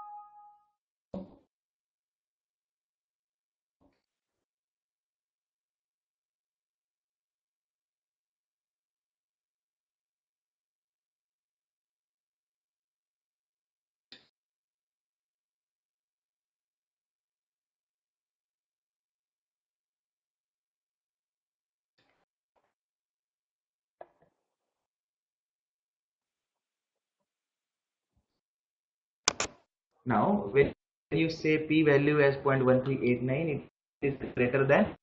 Now, when you say p value as 0.1389, it is greater than